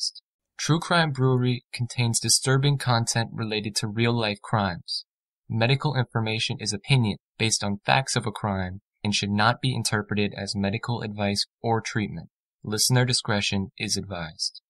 advised. True Crime Brewery contains disturbing content related to real-life crimes. Medical information is opinion based on facts of a crime and should not be interpreted as medical advice or treatment. Listener discretion is advised.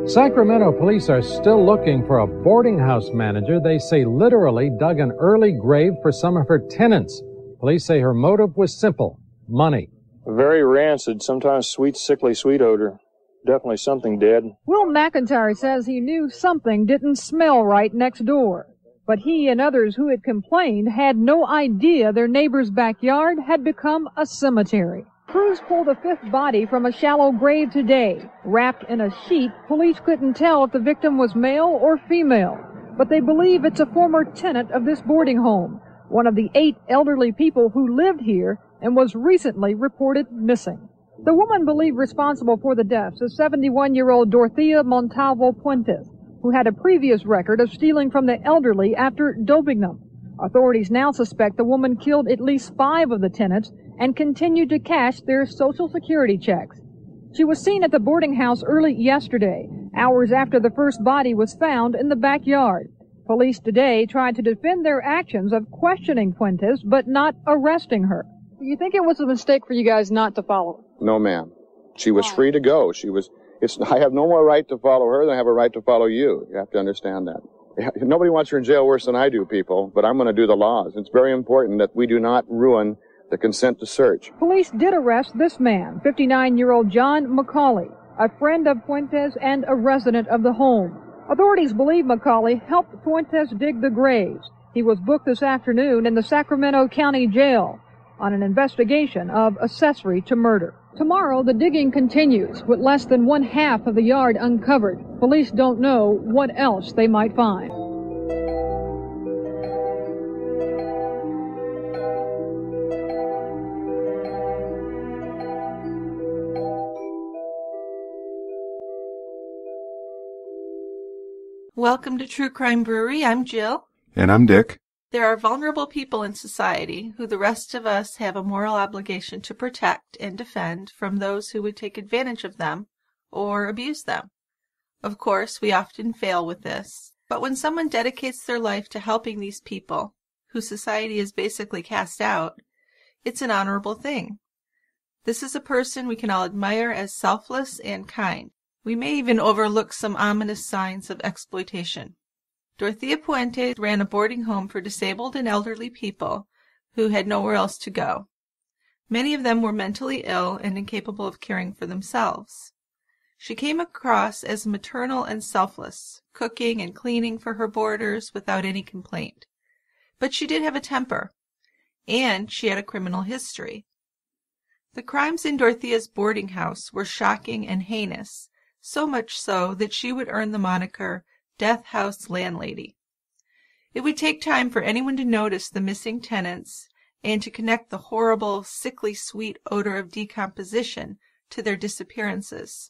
Sacramento police are still looking for a boarding house manager they say literally dug an early grave for some of her tenants. Police say her motive was simple: money. Very rancid, sometimes sweet, sickly sweet odor. Definitely something dead. Will McIntyre says he knew something didn't smell right next door. But he and others who had complained had no idea their neighbor's backyard had become a cemetery. Crews pulled a fifth body from a shallow grave today. Wrapped in a sheet, police couldn't tell if the victim was male or female, but they believe it's a former tenant of this boarding home, one of the 8 elderly people who lived here and was recently reported missing. The woman believed responsible for the deaths is 71-year-old Dorothea Puente, who had a previous record of stealing from the elderly after doping them. Authorities now suspect the woman killed at least 5 of the tenants and continued to cash their Social Security checks. She was seen at the boarding house early yesterday, hours after the first body was found in the backyard. Police today tried to defend their actions of questioning Puentes, but not arresting her. Do you think it was a mistake for you guys not to follow her? No, ma'am. She was free to go. I have no more right to follow her than I have a right to follow you. You have to understand that. Nobody wants her in jail worse than I do, people, but I'm going to do the laws. It's very important that we do not ruin the consent to search. Police did arrest this man, 59-year-old John Mccauley, a friend of Puentes and a resident of the home. Authorities believe Mccauley helped Puentes dig the graves. He was booked this afternoon in the Sacramento County Jail on an investigation of accessory to murder. Tomorrow, the digging continues, with less than one half of the yard uncovered. Police don't know what else they might find. Welcome to True Crime Brewery. I'm Jill. And I'm Dick. There are vulnerable people in society who the rest of us have a moral obligation to protect and defend from those who would take advantage of them or abuse them. Of course, we often fail with this, but when someone dedicates their life to helping these people, who society has basically cast out, it's an honorable thing. This is a person we can all admire as selfless and kind. We may even overlook some ominous signs of exploitation. Dorothea Puente ran a boarding home for disabled and elderly people who had nowhere else to go. Many of them were mentally ill and incapable of caring for themselves. She came across as maternal and selfless, cooking and cleaning for her boarders without any complaint. But she did have a temper, and she had a criminal history. The crimes in Dorothea's boarding house were shocking and heinous, so much so that she would earn the moniker House Landlady. It would take time for anyone to notice the missing tenants and to connect the horrible, sickly sweet odor of decomposition to their disappearances.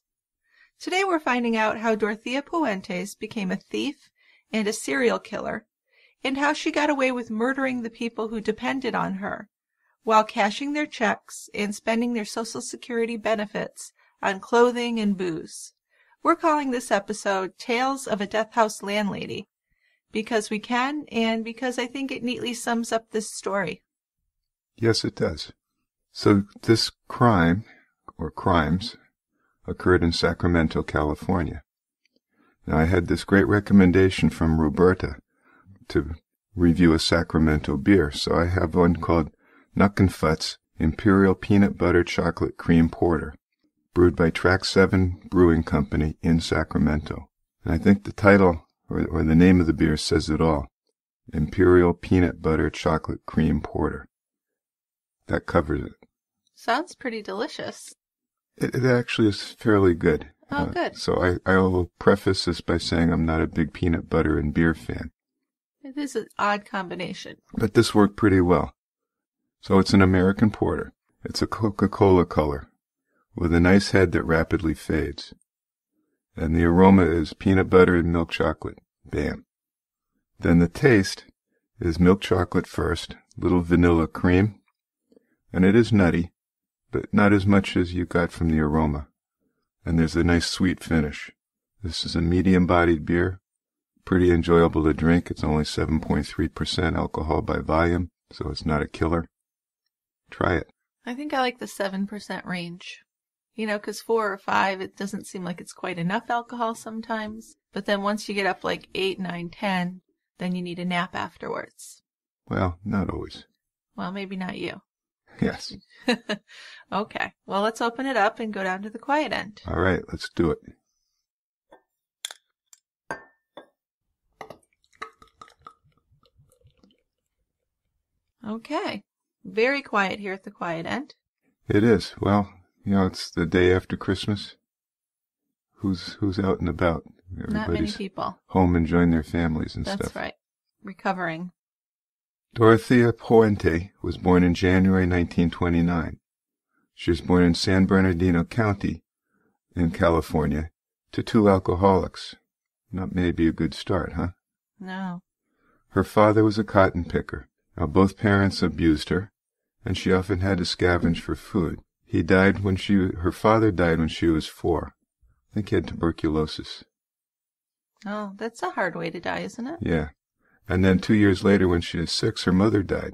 Today we're finding out how Dorothea Puente became a thief and a serial killer, and how she got away with murdering the people who depended on her, while cashing their checks and spending their Social Security benefits on clothing and booze. We're calling this episode Tales of a Death House Landlady, because we can, and because I think it neatly sums up this story. Yes, it does. So this crime, or crimes, occurred in Sacramento, California. Now, I had this great recommendation from Roberta to review a Sacramento beer, so I have one called Mccauley's Imperial Peanut Butter Chocolate Cream Porter, brewed by Track 7 Brewing Company in Sacramento. And I think the title, or the name of the beer, says it all. Imperial Peanut Butter Chocolate Cream Porter. That covers it. Sounds pretty delicious. It actually is fairly good. Oh, good. So I will preface this by saying I'm not a big peanut butter and beer fan. It is an odd combination. But this worked pretty well. So it's an American porter. It's a Coca-Cola color, with a nice head that rapidly fades. And the aroma is peanut butter and milk chocolate. Bam. Then the taste is milk chocolate first, little vanilla cream, and it is nutty, but not as much as you got from the aroma. And there's a nice sweet finish. This is a medium-bodied beer, pretty enjoyable to drink. It's only 7.3% alcohol by volume, so it's not a killer. Try it. I think I like the 7% range. You know, 'cause 4 or 5, it doesn't seem like it's quite enough alcohol sometimes. But then once you get up like 8, 9, 10, then you need a nap afterwards. Well, not always. Well, maybe not you. Yes. Okay. Well, let's open it up and go down to the quiet end. All right, let's do it. Okay. Very quiet here at the quiet end. It is. Well, you know, it's the day after Christmas. Who's out and about? Not many people. Home enjoying their families and stuff. That's right. Recovering. Dorothea Puente was born in January 1929. She was born in San Bernardino County in California to 2 alcoholics. Not maybe a good start, huh? No. Her father was a cotton picker. Now, both parents abused her, and she often had to scavenge for food. Her father died when she was 4. I think he had tuberculosis. Oh, that's a hard way to die, isn't it? Yeah. And then 2 years later, when she was 6, her mother died.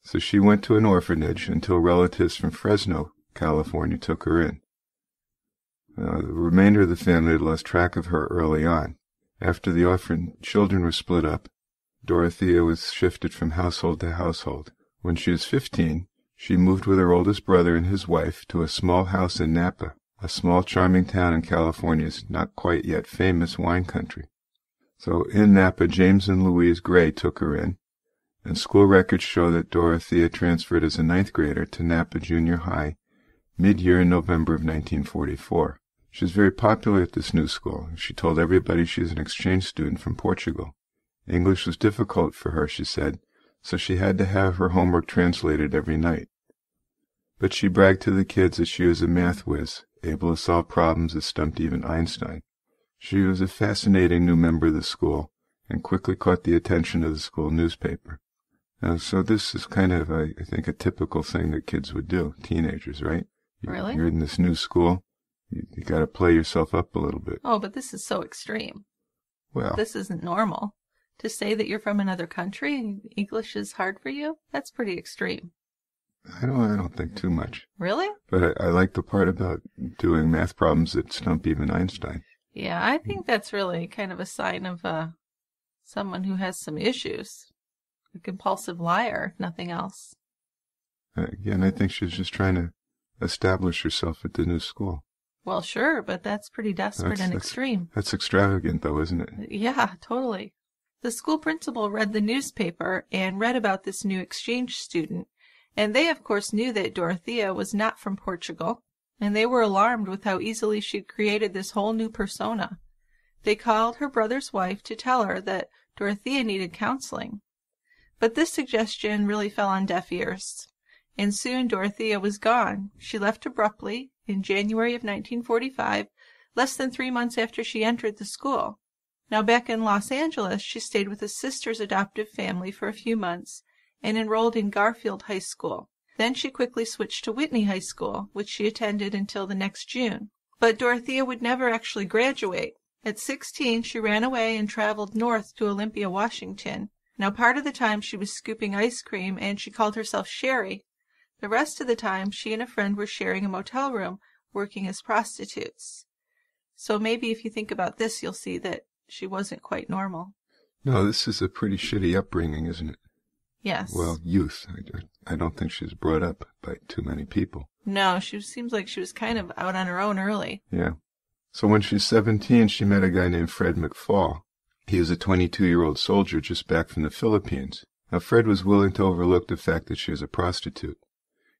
So she went to an orphanage until relatives from Fresno, California, took her in. The remainder of the family had lost track of her early on. After the orphan children were split up, Dorothea was shifted from household to household. When she was 15, she moved with her oldest brother and his wife to a small house in Napa, a small charming town in California's not quite yet famous wine country. So in Napa, James and Louise Gray took her in, and school records show that Dorothea transferred as a 9th grader to Napa Junior High mid-year in November of 1944. She was very popular at this new school. She told everybody she was an exchange student from Portugal. English was difficult for her, she said, so she had to have her homework translated every night. But she bragged to the kids that she was a math whiz, able to solve problems that stumped even Einstein. She was a fascinating new member of the school, and quickly caught the attention of the school newspaper. So this is kind of, I think, a typical thing that kids would do, teenagers, right? Really? You're in this new school, you got to play yourself up a little bit. Oh, but this is so extreme. Well, this isn't normal. To say that you're from another country and English is hard for you, that's pretty extreme. I don't think too much. Really? But I like the part about doing math problems that stump even Einstein. Yeah, I think that's really kind of a sign of someone who has some issues. A compulsive liar, if nothing else. Again, I think she's just trying to establish herself at the new school. Well, sure, but that's pretty desperate and extreme. That's extravagant, though, isn't it? Yeah, totally. The school principal read the newspaper and read about this new exchange student, and they, of course, knew that Dorothea was not from Portugal, and they were alarmed with how easily she'd created this whole new persona. They called her brother's wife to tell her that Dorothea needed counseling. But this suggestion really fell on deaf ears, and soon Dorothea was gone. She left abruptly in January of 1945, less than 3 months after she entered the school. Now back in Los Angeles, she stayed with a sister's adoptive family for a few months and enrolled in Garfield High School. Then she quickly switched to Whitney High School, which she attended until the next June. But Dorothea would never actually graduate. At 16, she ran away and traveled north to Olympia, Washington. Now part of the time she was scooping ice cream and she called herself Sherry. The rest of the time she and a friend were sharing a motel room, working as prostitutes. So maybe if you think about this, you'll see that she wasn't quite normal. No, this is a pretty shitty upbringing, isn't it? Yes. Well, youth. I don't think she was brought up by too many people. No, she seems like she was kind of out on her own early. Yeah. So when she was 17, she met a guy named Fred Mccauley. He was a 22-year-old soldier just back from the Philippines. Now, Fred was willing to overlook the fact that she was a prostitute.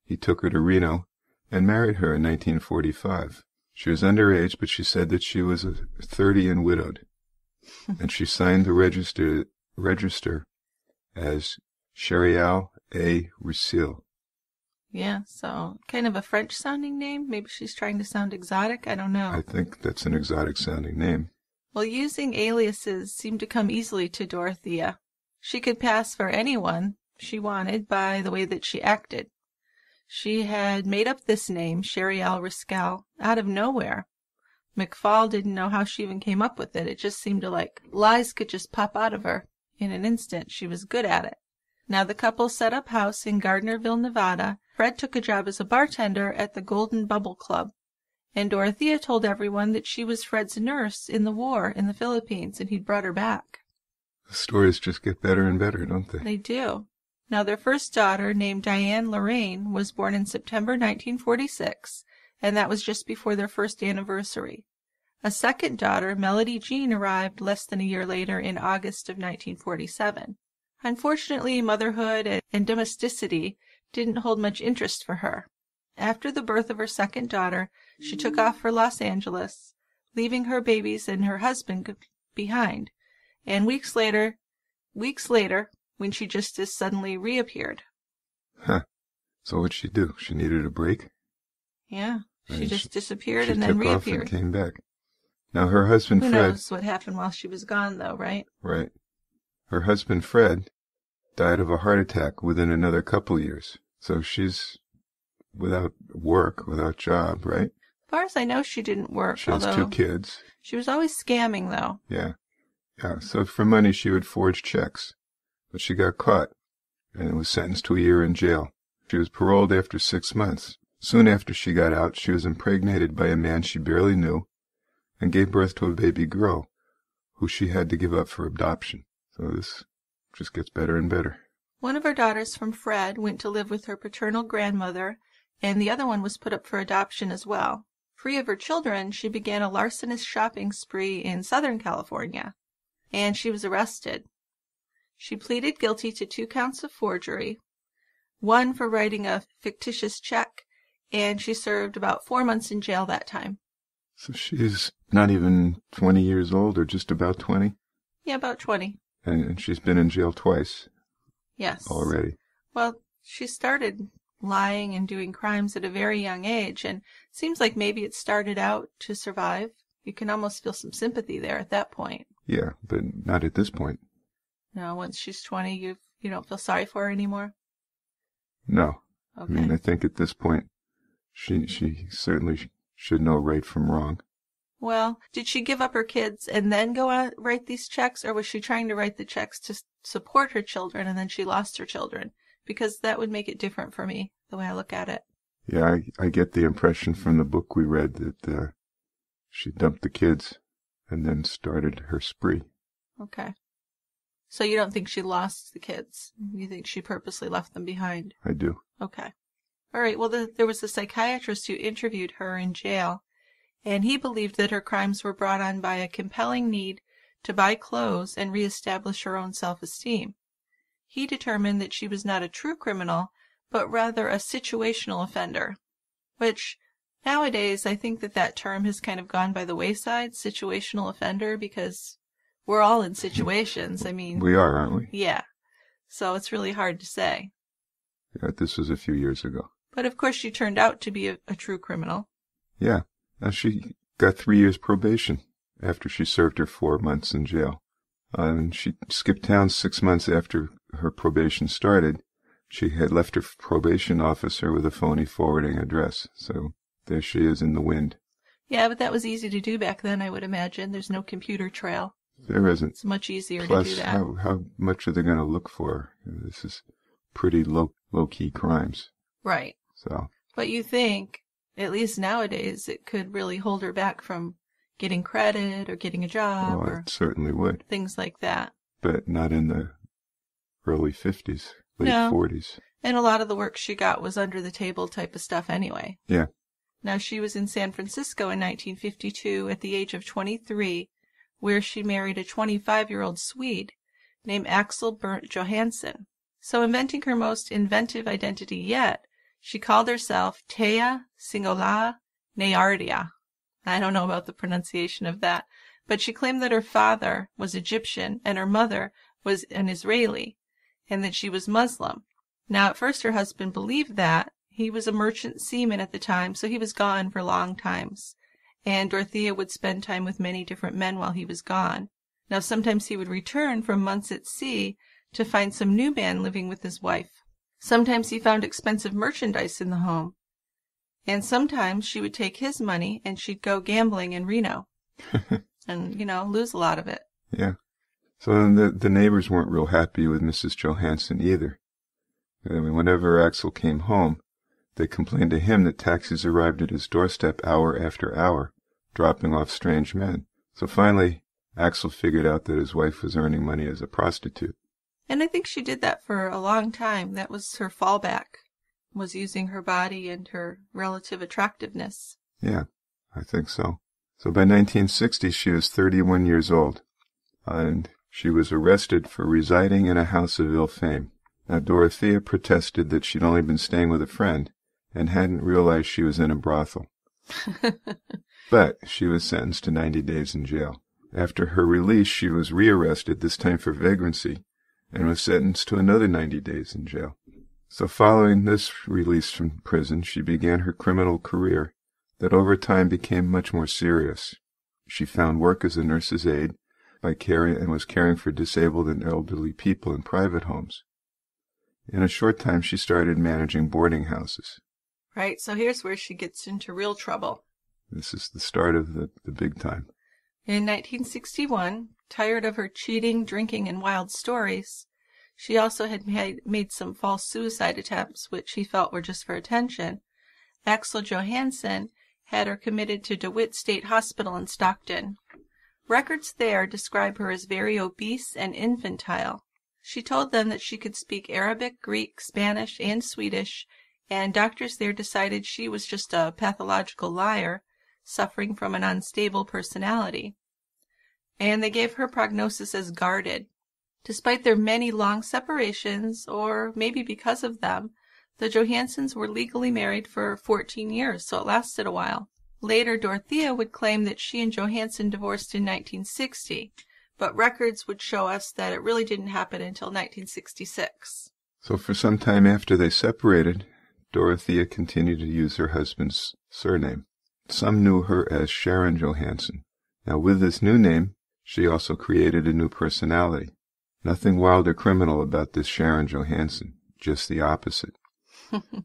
He took her to Reno and married her in 1945. She was underage, but she said that she was 30 and widowed. And she signed the register as Sherial A. Rusil. Yeah, so kind of a French-sounding name. Maybe she's trying to sound exotic. I don't know. I think that's an exotic-sounding name. Well, using aliases seemed to come easily to Dorothea. She could pass for anyone she wanted by the way that she acted. She had made up this name, Cheriel Riscal, out of nowhere. Mccauley didn't know how she even came up with it. It just seemed to lies could just pop out of her in an instant. She was good at it. Now the couple set up house in Gardnerville, Nevada. Fred took a job as a bartender at the Golden Bubble Club, and Dorothea told everyone that she was Fred's nurse in the war in the Philippines, and he'd brought her back. The stories just get better and better, don't they? They do. Now their first daughter, named Diane Lorraine, was born in September 1946, and that was just before their first anniversary. A second daughter, Melody Jean, arrived less than a year later in August of 1947. Unfortunately, motherhood and domesticity didn't hold much interest for her. After the birth of her second daughter, she took off for Los Angeles, leaving her babies and her husband behind, and weeks later, when she just as suddenly reappeared. Huh. So what'd she do? She needed a break? Yeah, she just disappeared and then reappeared. She took off and came back. Now her husband Fred... Who knows what happened while she was gone, though, right? Right. Her husband Fred died of a heart attack within another couple years. So she's without work, without job, right? As far as I know, she didn't work. She has 2 kids. She was always scamming, though. Yeah. So for money, she would forge checks. But she got caught and was sentenced to a year in jail. She was paroled after 6 months. Soon after she got out, she was impregnated by a man she barely knew and gave birth to a baby girl who she had to give up for adoption. So this just gets better and better. One of her daughters from Fred went to live with her paternal grandmother, and the other one was put up for adoption as well. Free of her children, she began a larcenous shopping spree in Southern California, and she was arrested. She pleaded guilty to 2 counts of forgery, 1 for writing a fictitious check, and she served about 4 months in jail that time. So she's not even 20 years old, or just about 20? Yeah, about 20. And she's been in jail twice. Yes. Already. Well, she started lying and doing crimes at a very young age, and it seems like maybe it started out to survive. You can almost feel some sympathy there at that point. Yeah, but not at this point. No, once she's 20, you don't feel sorry for her anymore? No. Okay. I mean, I think at this point, she certainly should know right from wrong. Well, did she give up her kids and then go out write these checks, or was she trying to write the checks to support her children and then she lost her children? Because that would make it different for me, the way I look at it. Yeah, I get the impression from the book we read that she dumped the kids and then started her spree. Okay. So you don't think she lost the kids? You think she purposely left them behind? I do. Okay. All right, well, there was a psychiatrist who interviewed her in jail, and he believed that her crimes were brought on by a compelling need to buy clothes and reestablish her own self-esteem. He determined that she was not a true criminal, but rather a situational offender, which nowadays I think that term has kind of gone by the wayside, situational offender, because we're all in situations. I mean... We are, aren't we? Yeah. So it's really hard to say. Yeah, this was a few years ago. But of course she turned out to be a true criminal. Yeah. Now she got 3 years probation after she served her 4 months in jail. And she skipped town 6 months after her probation started. She had left her probation officer with a phony forwarding address. So there she is in the wind. Yeah, but that was easy to do back then, I would imagine. There's no computer trail. There isn't. It's much easier Plus, to do that. How much are they going to look for? This is pretty low-key crimes. Right. So. But you think, at least nowadays, it could really hold her back from getting credit or getting a job. Well, it certainly would. Things like that. But not in the early 50s, late 40s. And a lot of the work she got was under-the-table type of stuff anyway. Yeah. Now, she was in San Francisco in 1952 at the age of 23, where she married a 25-year-old Swede named Axel Bernt Johansson. So, inventing her most inventive identity yet, she called herself Thea Singola Neardia. I don't know about the pronunciation of that, but she claimed that her father was Egyptian and her mother was an Israeli, and that she was Muslim. Now, at first her husband believed that. He was a merchant seaman at the time, so he was gone for long times. And Dorothea would spend time with many different men while he was gone. Now, sometimes he would return from months at sea to find some new man living with his wife. Sometimes he found expensive merchandise in the home. And sometimes she would take his money and she'd go gambling in Reno. And, lose a lot of it. Yeah. So the neighbors weren't real happy with Mrs. Johansson either. I mean, whenever Axel came home, they complained to him that taxis arrived at his doorstep hour after hour, dropping off strange men. So finally, Axel figured out that his wife was earning money as a prostitute. And I think she did that for a long time. That was her fallback, was using her body and her relative attractiveness. Yeah, I think so. So by 1960, she was 31 years old, and she was arrested for residing in a house of ill fame. Now, Dorothea protested that she'd only been staying with a friend and hadn't realized she was in a brothel. But she was sentenced to 90 days in jail. After her release, she was rearrested, this time for vagrancy, and was sentenced to another 90 days in jail. So following this release from prison, she began her criminal career that over time became much more serious. She found work as a nurse's aide and was caring for disabled and elderly people in private homes. In a short time, she started managing boarding houses. Right, so here's where she gets into real trouble. This is the start of the big time. In 1961, tired of her cheating, drinking, and wild stories, she also had made some false suicide attempts, which he felt were just for attention. Axel Johansson had her committed to DeWitt State Hospital in Stockton. Records there describe her as very obese and infantile. She told them that she could speak Arabic, Greek, Spanish, and Swedish, and doctors there decided she was just a pathological liar, suffering from an unstable personality. And they gave her prognosis as guarded. Despite their many long separations, or maybe because of them, the Johanssons were legally married for 14 years, so it lasted a while. Later, Dorothea would claim that she and Johansson divorced in 1960, but records would show us that it really didn't happen until 1966. So for some time after they separated, Dorothea continued to use her husband's surname. Some knew her as Sharon Johansson. Now with this new name, she also created a new personality. Nothing wild or criminal about this Sharon Johansson, just the opposite.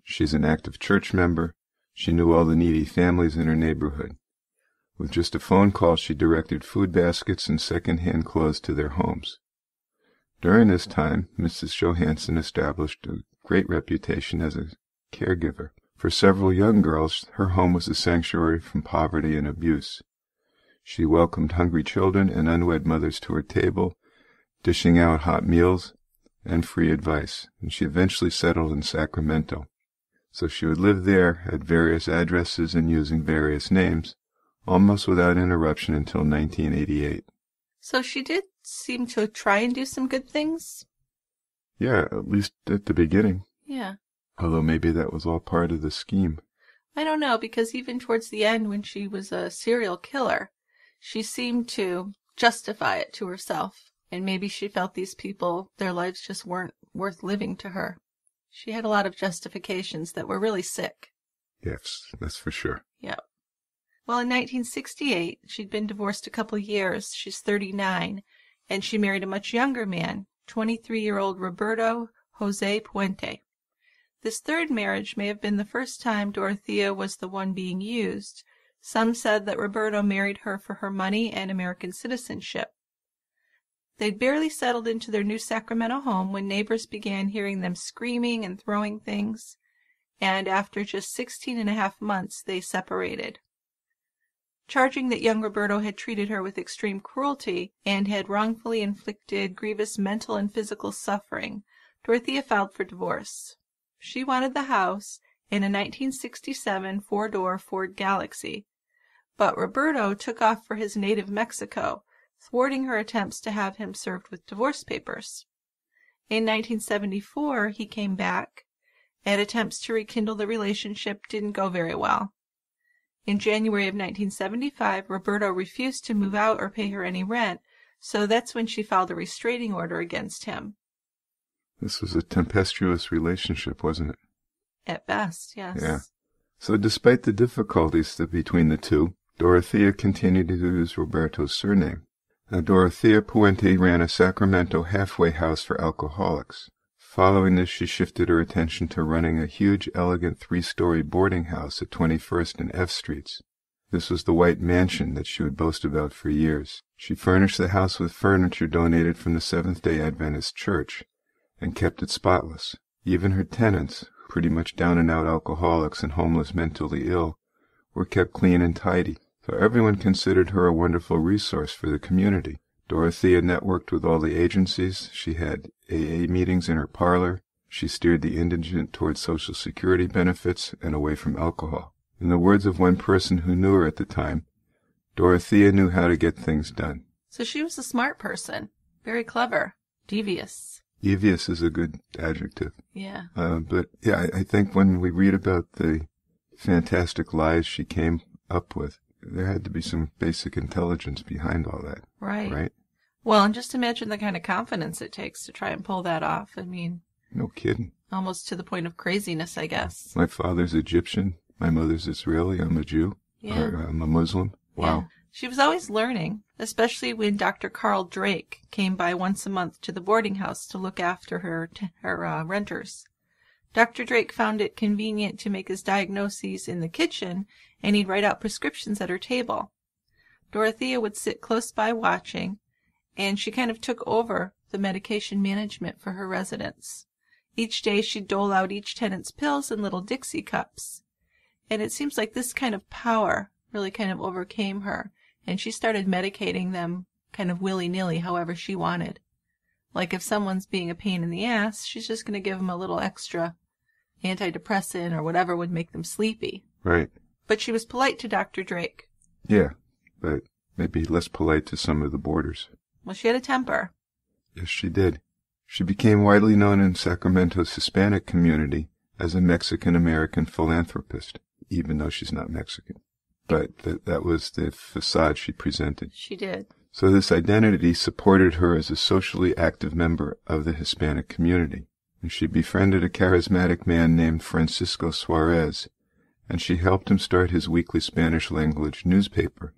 She's an active church member. She knew all the needy families in her neighborhood. With just a phone call, she directed food baskets and second-hand clothes to their homes. During this time, Mrs. Johansson established a great reputation as a caregiver. For several young girls, her home was a sanctuary from poverty and abuse. She welcomed hungry children and unwed mothers to her table, dishing out hot meals and free advice, and she eventually settled in Sacramento. So she would live there at various addresses and using various names, almost without interruption until 1988. So she did seem to try and do some good things? Yeah, at least at the beginning. Yeah. Although maybe that was all part of the scheme. I don't know, because even towards the end, when she was a serial killer, she seemed to justify it to herself. And maybe she felt these people, their lives just weren't worth living to her. She had a lot of justifications that were really sick. Yes, that's for sure. Yeah. Well, in 1968, she'd been divorced a couple years. She's 39, and she married a much younger man, 23-year-old Roberto Jose Puente. This third marriage may have been the first time Dorothea was the one being used. Some said that Roberto married her for her money and American citizenship. They'd barely settled into their new Sacramento home when neighbors began hearing them screaming and throwing things, and after just 16.5 months, they separated. Charging that young Roberto had treated her with extreme cruelty and had wrongfully inflicted grievous mental and physical suffering, Dorothea filed for divorce. She wanted the house and a 1967 four-door Ford Galaxy, but Roberto took off for his native Mexico, thwarting her attempts to have him served with divorce papers. In 1974, he came back, and attempts to rekindle the relationship didn't go very well. In January of 1975, Roberto refused to move out or pay her any rent, so that's when she filed a restraining order against him. This was a tempestuous relationship, wasn't it? At best, yes. Yeah. So despite the difficulties between the two, Dorothea continued to use Roberto's surname. Now, Dorothea Puente ran a Sacramento halfway house for alcoholics. Following this, she shifted her attention to running a huge, elegant 3-story boarding house at 21st and F Streets. This was the white mansion that she would boast about for years. She furnished the house with furniture donated from the Seventh-day Adventist Church and kept it spotless. Even her tenants, pretty much down-and-out alcoholics and homeless mentally ill, were kept clean and tidy. So everyone considered her a wonderful resource for the community. Dorothea networked with all the agencies. She had AA meetings in her parlor. She steered the indigent towards Social Security benefits and away from alcohol. In the words of one person who knew her at the time, Dorothea knew how to get things done. So she was a smart person. Very clever. Devious. Devious is a good adjective. Yeah. But yeah, I think when we read about the fantastic lies she came up with, there had to be some basic intelligence behind all that. Right. Right? Well, and just imagine the kind of confidence it takes to try and pull that off. I mean... No kidding. Almost to the point of craziness, I guess. My father's Egyptian. My mother's Israeli. I'm a Jew. Yeah. Or I'm a Muslim. Wow. Yeah. She was always learning, especially when Dr. Carl Drake came by once a month to the boarding house to look after her renters. Dr. Drake found it convenient to make his diagnoses in the kitchen, and he'd write out prescriptions at her table. Dorothea would sit close by watching, and she kind of took over the medication management for her residents. Each day she'd dole out each tenant's pills in little Dixie cups. And it seems like this kind of power really kind of overcame her, and she started medicating them kind of willy-nilly however she wanted. Like if someone's being a pain in the ass, she's just going to give them a little extra antidepressant or whatever would make them sleepy. Right. But she was polite to Dr. Drake. Yeah, but maybe less polite to some of the boarders. Well, she had a temper. Yes, she did. She became widely known in Sacramento's Hispanic community as a Mexican-American philanthropist, even though she's not Mexican. But that was the facade she presented. She did. So this identity supported her as a socially active member of the Hispanic community. And she befriended a charismatic man named Francisco Suarez, and she helped him start his weekly Spanish-language newspaper,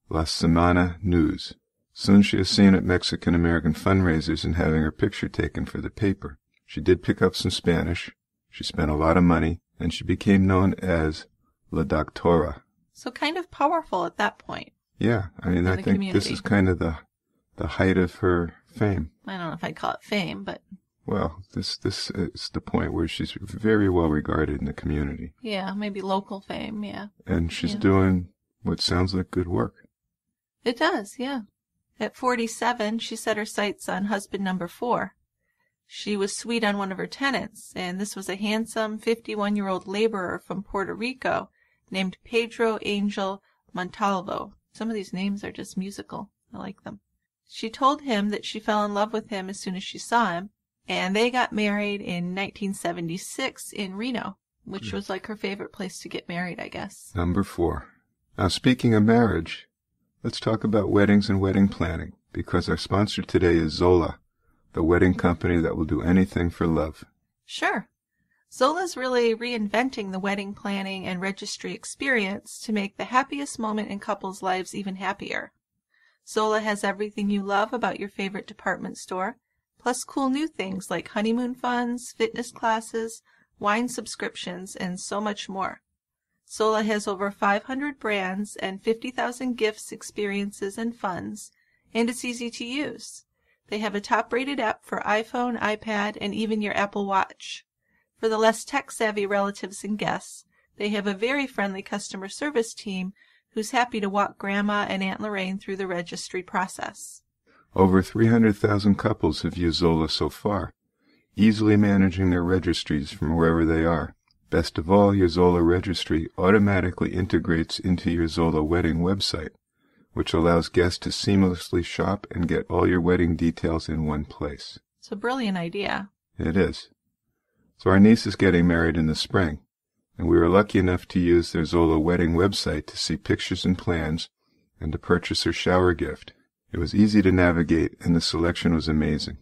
La Semana News. Soon she was seen at Mexican-American fundraisers and having her picture taken for the paper. She did pick up some Spanish, she spent a lot of money, and she became known as La Doctora. So kind of powerful at that point. Yeah, I mean, I think this is kind of the height of her fame. I don't know if I'd call it fame, but... Well, this is the point where she's very well regarded in the community. Yeah, maybe local fame, yeah. And she's doing what sounds like good work. It does, yeah. At 47, she set her sights on husband number 4. She was sweet on one of her tenants, and this was a handsome 51-year-old laborer from Puerto Rico named Pedro Angel Montalvo. Some of these names are just musical. I like them. She told him that she fell in love with him as soon as she saw him, and they got married in 1976 in Reno, which was like her favorite place to get married, I guess. Number 4. Now, speaking of marriage, let's talk about weddings and wedding planning, because our sponsor today is Zola, the wedding company that will do anything for love. Sure. Zola's really reinventing the wedding planning and registry experience to make the happiest moment in couples' lives even happier. Zola has everything you love about your favorite department store, plus cool new things like honeymoon funds, fitness classes, wine subscriptions, and so much more. Zola has over 500 brands and 50,000 gifts, experiences, and funds, and it's easy to use. They have a top-rated app for iPhone, iPad, and even your Apple Watch. For the less tech-savvy relatives and guests, they have a very friendly customer service team who's happy to walk Grandma and Aunt Lorraine through the registry process. Over 300,000 couples have used Zola so far, easily managing their registries from wherever they are. Best of all, your Zola registry automatically integrates into your Zola wedding website, which allows guests to seamlessly shop and get all your wedding details in one place. It's a brilliant idea. It is. So our niece is getting married in the spring, and we were lucky enough to use their Zola wedding website to see pictures and plans and to purchase her shower gift. It was easy to navigate, and the selection was amazing.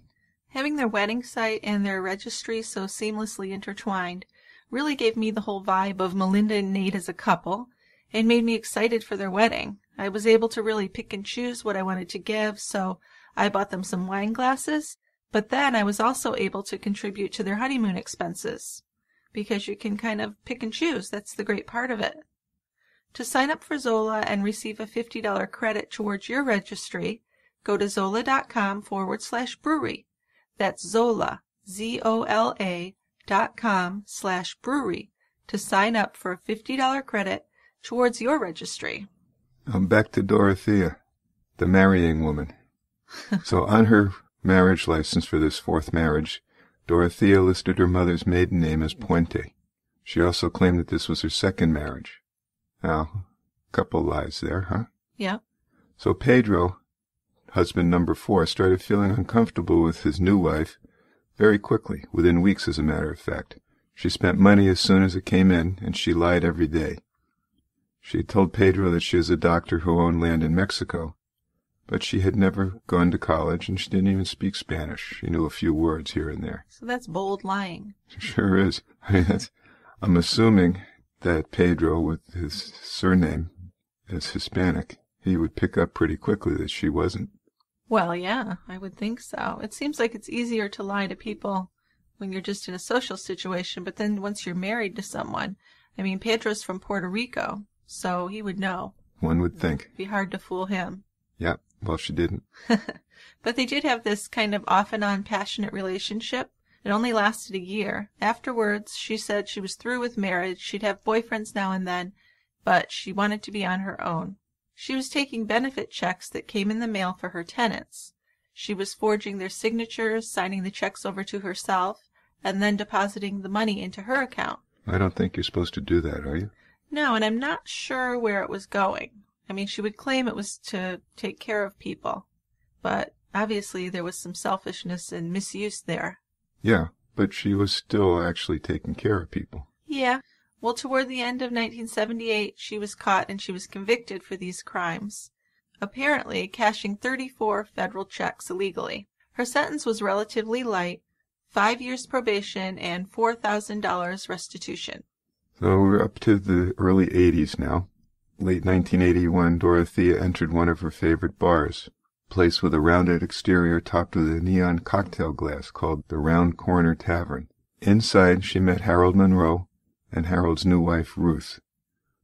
Having their wedding site and their registry so seamlessly intertwined really gave me the whole vibe of Melinda and Nate as a couple and made me excited for their wedding. I was able to really pick and choose what I wanted to give, so I bought them some wine glasses, but then I was also able to contribute to their honeymoon expenses, because you can kind of pick and choose. That's the great part of it. To sign up for Zola and receive a $50 credit towards your registry, go to zola.com/brewery. That's Zola, ZOLA.com/brewery to sign up for a $50 credit towards your registry. Back to Dorothea, the marrying woman. So on her marriage license for this fourth marriage, Dorothea listed her mother's maiden name as Puente. She also claimed that this was her second marriage. Now, a couple lies there, huh? Yeah. So Pedro, husband number 4, started feeling uncomfortable with his new wife very quickly, within weeks as a matter of fact. She spent money as soon as it came in, and she lied every day. She had told Pedro that she was a doctor who owned land in Mexico, but she had never gone to college, and she didn't even speak Spanish. She knew a few words here and there. So that's bold lying. Sure is. I mean, I'm assuming that Pedro, with his surname as Hispanic, he would pick up pretty quickly that she wasn't. Well, yeah, I would think so. It seems like it's easier to lie to people when you're just in a social situation, but then once you're married to someone, I mean, Pedro's from Puerto Rico, so he would know. One would think. It'd be hard to fool him. Yeah, well, she didn't. But they did have this kind of off-and-on passionate relationship. It only lasted a year. Afterwards, she said she was through with marriage. She'd have boyfriends now and then, but she wanted to be on her own. She was taking benefit checks that came in the mail for her tenants. She was forging their signatures, signing the checks over to herself, and then depositing the money into her account. I don't think you're supposed to do that, are you? No, and I'm not sure where it was going. I mean, she would claim it was to take care of people, but obviously there was some selfishness and misuse there. Yeah, but she was still actually taking care of people. Yeah. Well, toward the end of 1978, she was caught and she was convicted for these crimes, apparently cashing 34 federal checks illegally. Her sentence was relatively light, 5 years probation and $4,000 restitution. So we're up to the early 80s now. Late 1981, Dorothea entered one of her favorite bars, a place with a rounded exterior topped with a neon cocktail glass called the Round Corner Tavern. Inside, she met Harold Monroe and Harold's new wife, Ruth.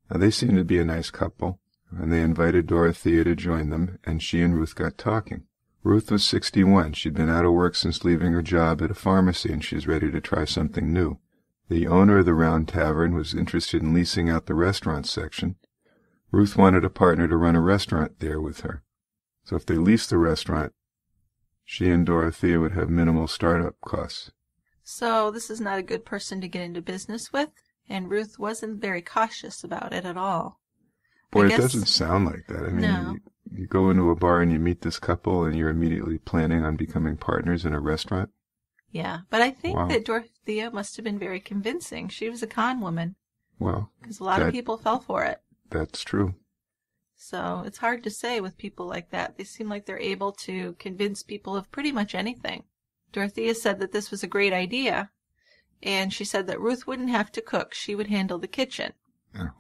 Now, they seemed to be a nice couple, and they invited Dorothea to join them, and she and Ruth got talking. Ruth was 61. She'd been out of work since leaving her job at a pharmacy, and she was ready to try something new. The owner of the Round Tavern was interested in leasing out the restaurant section. Ruth wanted a partner to run a restaurant there with her. So if they leased the restaurant, she and Dorothea would have minimal startup costs. So this is not a good person to get into business with, and Ruth wasn't very cautious about it at all. Boy, it doesn't sound like that. I mean, no. You go into a bar and you meet this couple and you're immediately planning on becoming partners in a restaurant? Yeah, but I think that Dorothea must have been very convincing. She was a con woman. Well, because a lot of people fell for it. That's true. So it's hard to say with people like that. They seem like they're able to convince people of pretty much anything. Dorothea said that this was a great idea, and she said that Ruth wouldn't have to cook. She would handle the kitchen.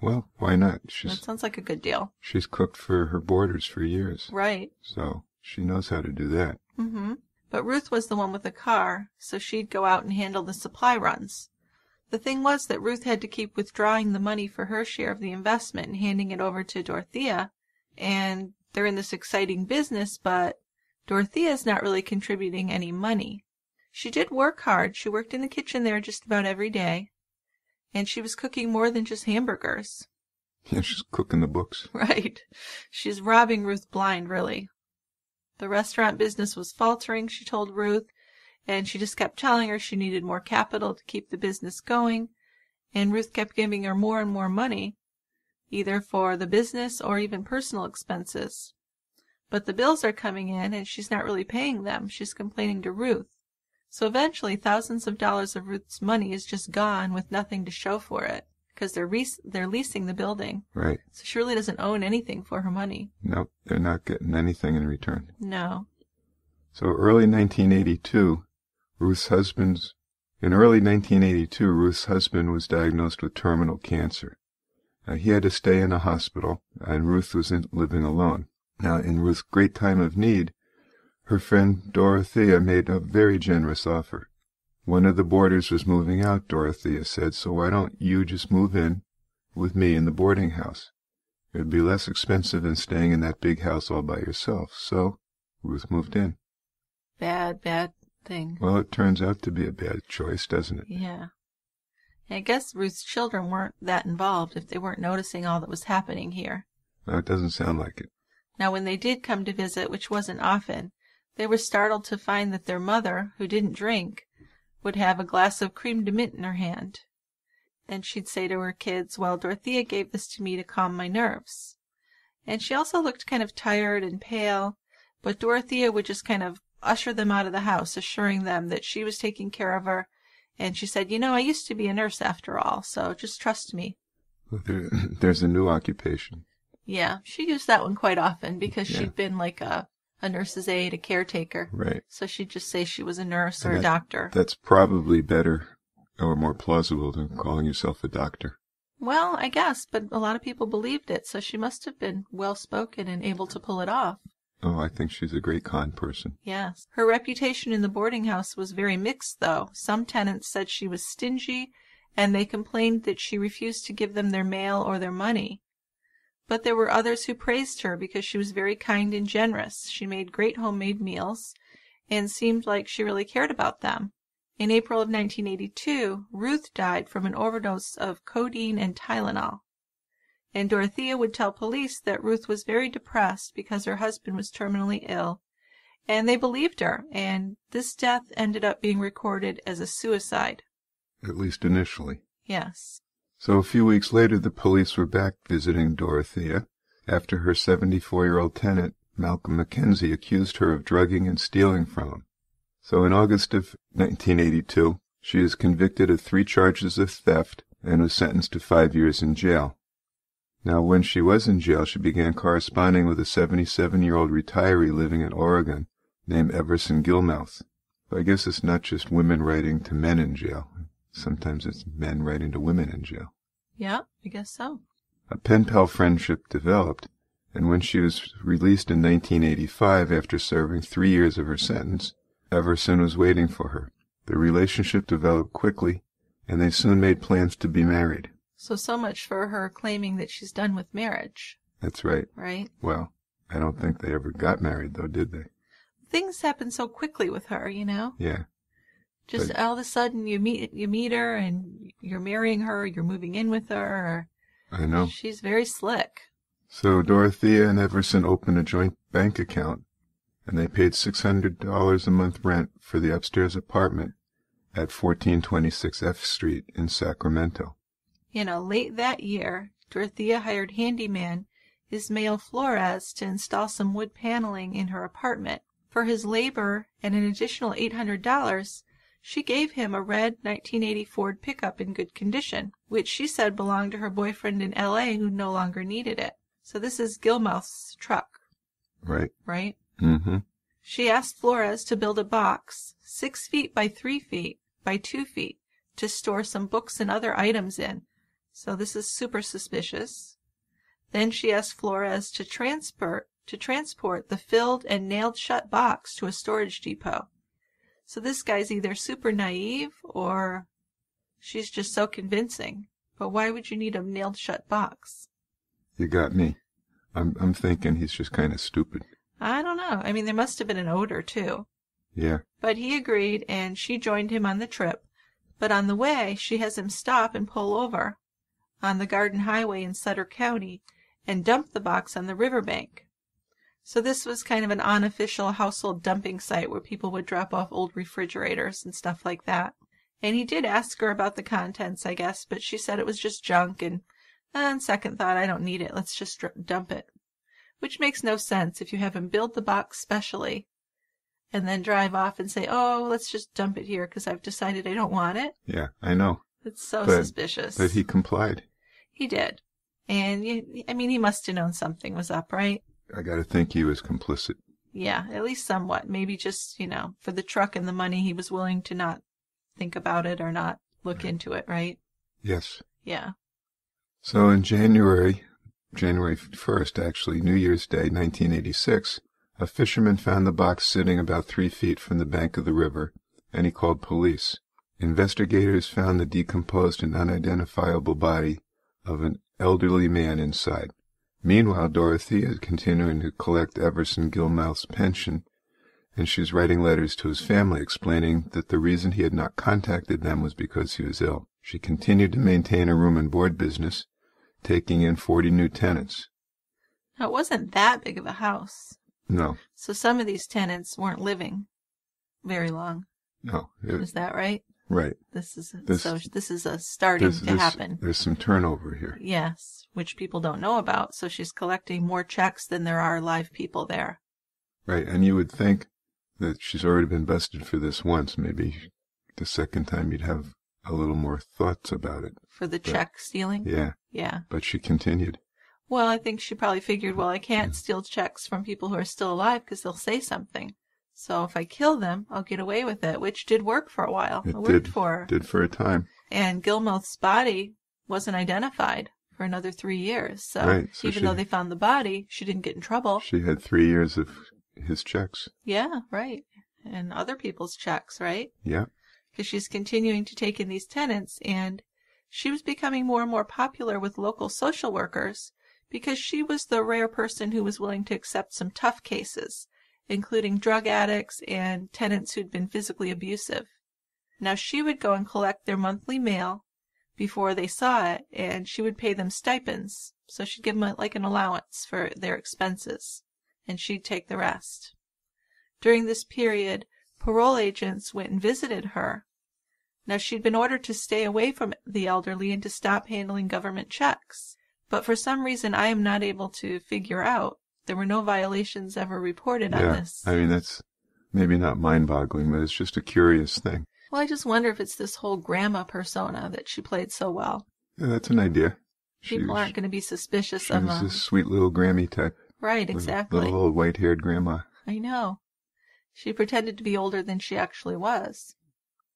Well, why not? That sounds like a good deal. She's cooked for her boarders for years. Right. So she knows how to do that. Mm-hmm. But Ruth was the one with the car, so she'd go out and handle the supply runs. The thing was that Ruth had to keep withdrawing the money for her share of the investment and handing it over to Dorothea, and they're in this exciting business, but Dorothea's not really contributing any money. She did work hard. She worked in the kitchen there just about every day, and she was cooking more than just hamburgers. Yeah, she's cooking the books. Right. She's robbing Ruth blind, really. The restaurant business was faltering, she told Ruth, and she just kept telling her she needed more capital to keep the business going, and Ruth kept giving her more and more money, either for the business or even personal expenses. But the bills are coming in, and she's not really paying them. She's complaining to Ruth. So eventually, thousands of dollars of Ruth's money is just gone with nothing to show for it, because they're leasing the building. Right. So she really doesn't own anything for her money. Nope, they're not getting anything in return. No. So early 1982, Ruth's husband's In early 1982, Ruth's husband was diagnosed with terminal cancer. He had to stay in a hospital, and Ruth was living alone. Now, in Ruth's great time of need, her friend Dorothea made a very generous offer. One of the boarders was moving out, Dorothea said, so why don't you just move in with me in the boarding house? It would be less expensive than staying in that big house all by yourself. So Ruth moved in. Bad thing. Well, it turns out to be a bad choice, doesn't it? Yeah. I guess Ruth's children weren't that involved if they weren't noticing all that was happening here. No, it doesn't sound like it. Now, when they did come to visit, which wasn't often, they were startled to find that their mother, who didn't drink, would have a glass of creme de menthe in her hand. And she'd say to her kids, well, Dorothea gave this to me to calm my nerves. And she also looked kind of tired and pale, but Dorothea would just kind of usher them out of the house, assuring them that she was taking care of her. And she said, I used to be a nurse after all, so just trust me. Well, there's a new occupation. Yeah, she used that one quite often because she'd been like a nurse's aide, a caretaker. Right. So she'd just say she was a nurse or a doctor. That's probably better or more plausible than calling yourself a doctor. Well, I guess, but a lot of people believed it, so she must have been well-spoken and able to pull it off. Oh, I think she's a great con person. Yes. Her reputation in the boarding house was very mixed, though. Some tenants said she was stingy, and they complained that she refused to give them their mail or their money. But there were others who praised her because she was very kind and generous. She made great homemade meals and seemed like she really cared about them. In April of 1982, Ruth died from an overdose of codeine and Tylenol. And Dorothea would tell police that Ruth was very depressed because her husband was terminally ill, and they believed her, and this death ended up being recorded as a suicide. At least initially. Yes. So a few weeks later, the police were back visiting Dorothea after her 74-year-old tenant, Malcolm Mackenzie, accused her of drugging and stealing from him. So in August of 1982, she is convicted of 3 charges of theft and was sentenced to 5 years in jail. Now, when she was in jail, she began corresponding with a 77-year-old retiree living in Oregon named Everson Gilmouth. I guess it's not just women writing to men in jail. Sometimes it's men writing to women in jail. Yeah, I guess so. A pen-pal friendship developed, and when she was released in 1985 after serving 3 years of her sentence, Everson was waiting for her. The relationship developed quickly, and they soon made plans to be married. So much for her claiming that she's done with marriage. That's right. Right? Well, I don't think they ever got married, though, did they? Things happen so quickly with her, Yeah. Just all of a sudden you meet her and you're marrying her, you're moving in with her. I know. She's very slick. So Dorothea and Everson opened a joint bank account, and they paid $600 a month rent for the upstairs apartment at 1426 F Street in Sacramento. Late that year, Dorothea hired handyman Ismael Flores to install some wood paneling in her apartment. For his labor and an additional $800, she gave him a red 1980 Ford pickup in good condition, which she said belonged to her boyfriend in L.A. who no longer needed it. So this is Gilmouth's truck. Right. Right? Mm-hmm. She asked Flores to build a box 6 feet by 3 feet by 2 feet to store some books and other items in. So this is super suspicious. Then she asked Flores to transport the filled and nailed shut box to a storage depot. So this guy's either super naive or she's just so convincing. But why would you need a nailed shut box? You got me. I'm thinking he's just kind of stupid. I don't know. I mean, there must have been an odor, too. Yeah. But he agreed, and she joined him on the trip. But on the way, she has him stop and pull over on the Garden Highway in Sutter County and dump the box on the riverbank. So this was kind of an unofficial household dumping site where people would drop off old refrigerators and stuff like that. And he did ask her about the contents, I guess, but she said it was just junk, and on second thought, I don't need it. Let's just dump it. Which makes no sense if you have him build the box specially and then drive off and say, oh, let's just dump it here because I've decided I don't want it. Yeah, I know. It's so suspicious. But he complied. He did. And, he must have known something was up, right? I got to think he was complicit. Yeah, at least somewhat. Maybe just, for the truck and the money, he was willing to not think about it or not look into it, right? Yes. Yeah. So in January 1st, actually, New Year's Day, 1986, a fisherman found the box sitting about 3 feet from the bank of the river, and he called police. Investigators found the decomposed and unidentifiable body of an elderly man inside. Meanwhile, Dorothea is continuing to collect Everson Gilmouth's pension, and she's writing letters to his family explaining that the reason he had not contacted them was because he was ill. She continued to maintain a room and board business, taking in 40 new tenants. Now, it wasn't that big of a house. No. So some of these tenants weren't living very long. No. Is that right? Right. This is starting to happen. There's some turnover here. Yes, which people don't know about. So she's collecting more checks than there are live people there. Right, and you would think that she's already been busted for this once. Maybe the second time you'd have a little more thoughts about it. For the check stealing? Yeah. Yeah. But she continued. Well, I think she probably figured, well, I can't steal checks from people who are still alive because they'll say something. So if I kill them, I'll get away with it, which did work for a while. It worked for her. Did for a time. And Gilmouth's body wasn't identified for another 3 years. So, right, so even though they found the body, she didn't get in trouble. She had 3 years of his checks. Yeah, right. And other people's checks, right? Yeah. Because she's continuing to take in these tenants, and she was becoming more and more popular with local social workers because she was the rare person who was willing to accept some tough cases, including drug addicts and tenants who'd been physically abusive. Now, she would go and collect their monthly mail before they saw it, and she would pay them stipends. So she'd give them like an allowance for their expenses, and she'd take the rest. During this period, parole agents went and visited her. Now, she'd been ordered to stay away from the elderly and to stop handling government checks. But for some reason I am not able to figure out, there were no violations ever reported on this. I mean, that's maybe not mind-boggling, but it's just a curious thing. Well, I just wonder if it's this whole grandma persona that she played so well. Yeah, that's an idea. People aren't going to be suspicious of She was this sweet little Grammy type. Right, exactly. Little old white-haired grandma. I know. She pretended to be older than she actually was.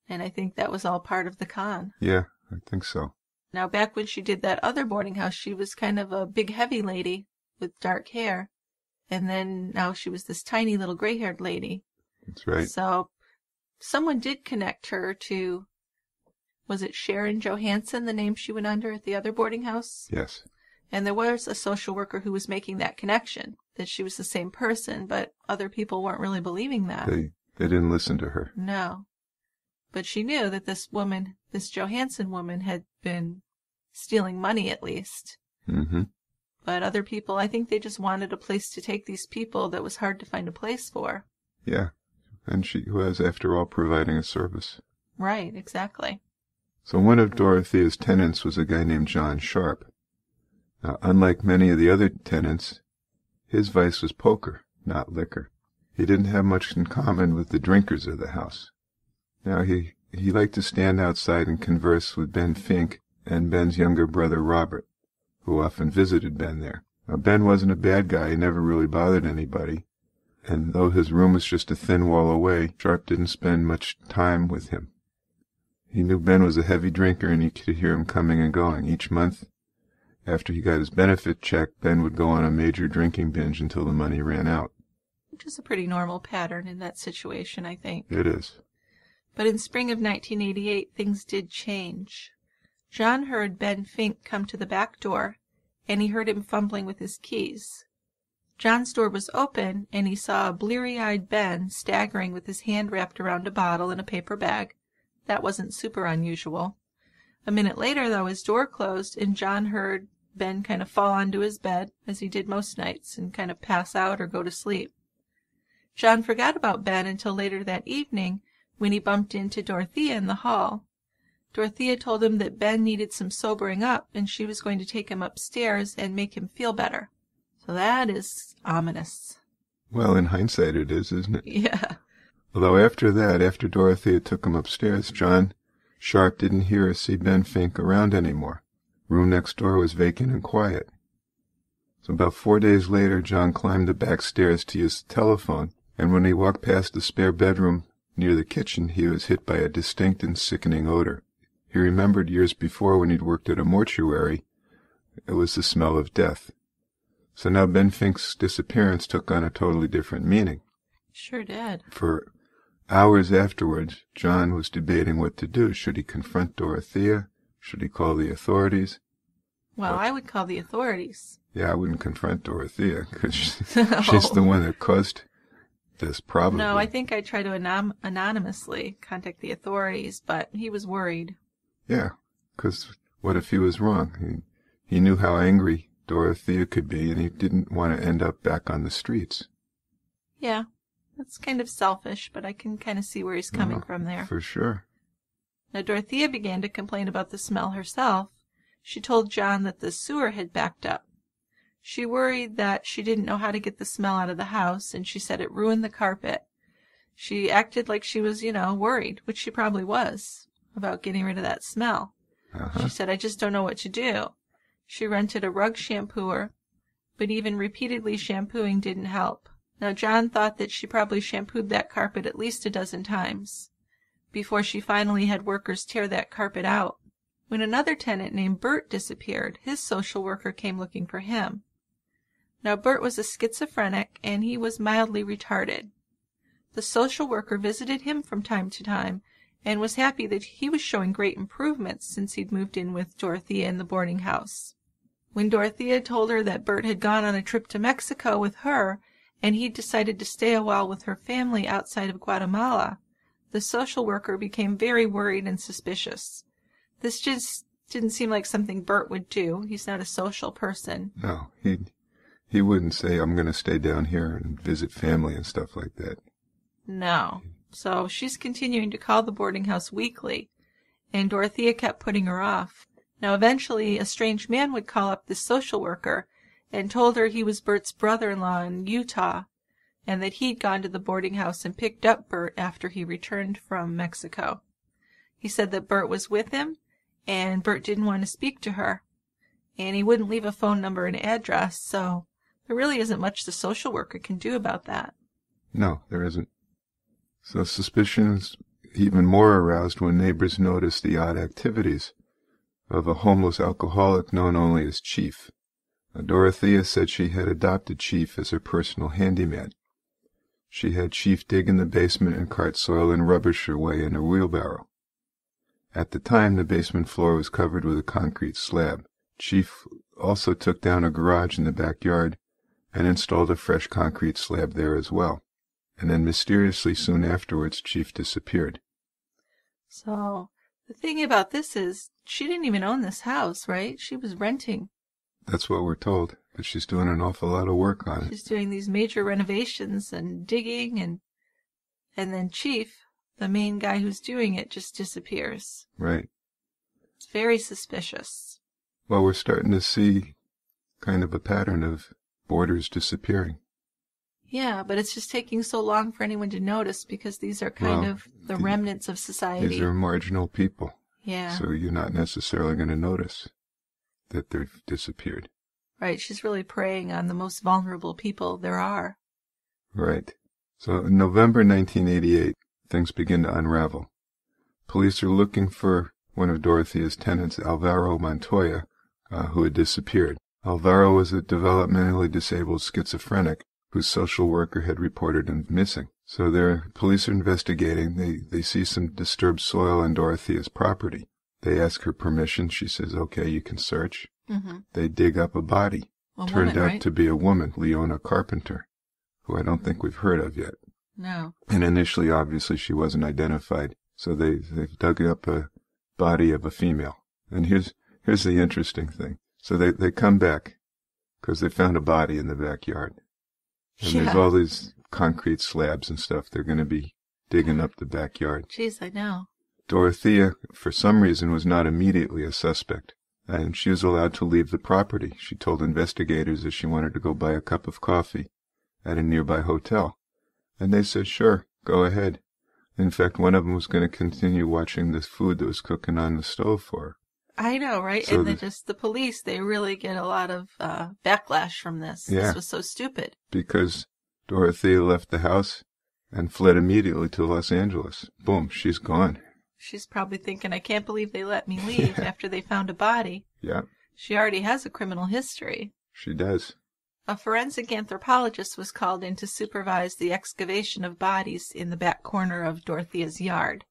And I think that was all part of the con. Yeah, I think so. Now, back when she did that other boarding house, she was kind of a big, heavy lady with dark hair. And then now she was this tiny little gray-haired lady. That's right. So someone did connect her to, was it Sharon Johansson, the name she went under at the other boarding house? Yes. And there was a social worker who was making that connection, that she was the same person, but other people weren't really believing that. They didn't listen to her. No. But she knew that this woman, this Johansson woman, had been stealing money at least. Mm-hmm. But other people, I think they just wanted a place to take these people that was hard to find a place for. Yeah. And she was, after all, providing a service. Right, exactly. So one of Dorothea's tenants was a guy named John Sharp. Now, unlike many of the other tenants, his vice was poker, not liquor. He didn't have much in common with the drinkers of the house. Now, he liked to stand outside and converse with Ben Fink and Ben's younger brother Robert, who often visited Ben there. Now, Ben wasn't a bad guy. He never really bothered anybody. And though his room was just a thin wall away, Sharp didn't spend much time with him. He knew Ben was a heavy drinker, and he could hear him coming and going. Each month, after he got his benefit check, Ben would go on a major drinking binge until the money ran out. Which is a pretty normal pattern in that situation, I think. It is. But in spring of 1988, things did change. John heard Ben Fink come to the back door, and he heard him fumbling with his keys. John's door was open, and he saw a bleary-eyed Ben staggering with his hand wrapped around a bottle in a paper bag. That wasn't super unusual. A minute later, though, his door closed, and John heard Ben kind of fall onto his bed, as he did most nights, and kind of pass out or go to sleep. John forgot about Ben until later that evening, when he bumped into Dorothea in the hall. Dorothea told him that Ben needed some sobering up, and she was going to take him upstairs and make him feel better. So that is ominous. Well, in hindsight it is, isn't it? Yeah. Although after Dorothea took him upstairs, John Sharp didn't hear or see Ben Fink around anymore. Room next door was vacant and quiet. So about 4 days later, John climbed the back stairs to use the telephone, and when he walked past the spare bedroom near the kitchen, he was hit by a distinct and sickening odor. He remembered years before when he'd worked at a mortuary, it was the smell of death. So now Ben Fink's disappearance took on a totally different meaning. Sure did. For hours afterwards, John was debating what to do. Should he confront Dorothea? Should he call the authorities? Well, I would call the authorities. Yeah, I wouldn't confront Dorothea, because she's the one that caused this, probably. No, I think I'd try to anonymously contact the authorities, but he was worried. Yeah, because what if he was wrong? He knew how angry Dorothea could be, and he didn't want to end up back on the streets. Yeah, that's kind of selfish, but I can kind of see where he's coming from there. For sure. Now, Dorothea began to complain about the smell herself. She told John that the sewer had backed up. She worried that she didn't know how to get the smell out of the house, and she said it ruined the carpet. She acted like she was, worried, which she probably was, about getting rid of that smell. She said, I just don't know what to do. She rented a rug shampooer, but even repeatedly shampooing didn't help. Now, John thought that she probably shampooed that carpet at least a dozen times before she finally had workers tear that carpet out. When another tenant named Bert disappeared, his social worker came looking for him. Now, Bert was a schizophrenic, and he was mildly retarded. The social worker visited him from time to time, and was happy that he was showing great improvements since he'd moved in with Dorothea in the boarding house. When Dorothea told her that Bert had gone on a trip to Mexico with her, and he'd decided to stay a while with her family outside of Guatemala, the social worker became very worried and suspicious. This just didn't seem like something Bert would do. He's not a social person. No, he wouldn't say, I'm going to stay down here and visit family and stuff like that. No. So she's continuing to call the boarding house weekly, and Dorothea kept putting her off. Now, eventually, a strange man would call up this social worker and told her he was Bert's brother-in-law in Utah, and that he'd gone to the boarding house and picked up Bert after he returned from Mexico. He said that Bert was with him, and Bert didn't want to speak to her, and he wouldn't leave a phone number and address, so there really isn't much the social worker can do about that. No, there isn't. So suspicion is even more aroused when neighbors noticed the odd activities of a homeless alcoholic known only as Chief. Dorothea said she had adopted Chief as her personal handyman. She had Chief dig in the basement and cart soil and rubbish away in a wheelbarrow. At the time, the basement floor was covered with a concrete slab. Chief also took down a garage in the backyard and installed a fresh concrete slab there as well. And then mysteriously soon afterwards, Chief disappeared. So, the thing about this is, she didn't even own this house, right? She was renting. That's what we're told, but she's doing an awful lot of work on it. She's doing these major renovations and digging, and then Chief, the main guy who's doing it, just disappears. Right. It's very suspicious. Well, we're starting to see kind of a pattern of boarders disappearing. Yeah, but it's just taking so long for anyone to notice because these are kind of the remnants of society. These are marginal people. Yeah. So you're not necessarily going to notice that they've disappeared. Right, she's really preying on the most vulnerable people there are. Right. So in November 1988, things begin to unravel. Police are looking for one of Dorothea's tenants, Alvaro Montoya, who had disappeared. Alvaro was a developmentally disabled schizophrenic whose social worker had reported him missing. So their police are investigating. They see some disturbed soil on Dorothea's property. They ask her permission. She says, okay, you can search. Mm-hmm. They dig up a body. Turned out to be a woman, Leona Carpenter, who I don't think we've heard of yet. No. And initially, obviously, she wasn't identified. So they've dug up a body of a female. And here's the interesting thing. So they come back because they found a body in the backyard. And there's all these concrete slabs and stuff. They're going to be digging up the backyard. Jeez, I know. Dorothea, for some reason, was not immediately a suspect, and she was allowed to leave the property. She told investigators that she wanted to go buy a cup of coffee at a nearby hotel. And they said, sure, go ahead. In fact, one of them was going to continue watching the food that was cooking on the stove for her. I know, right? So and the police, they really get a lot of backlash from this. Yeah. This was so stupid. Because Dorothea left the house and fled immediately to Los Angeles. Boom, she's gone. She's probably thinking, I can't believe they let me leave after they found a body. Yeah. She already has a criminal history. She does. A forensic anthropologist was called in to supervise the excavation of bodies in the back corner of Dorothea's yard.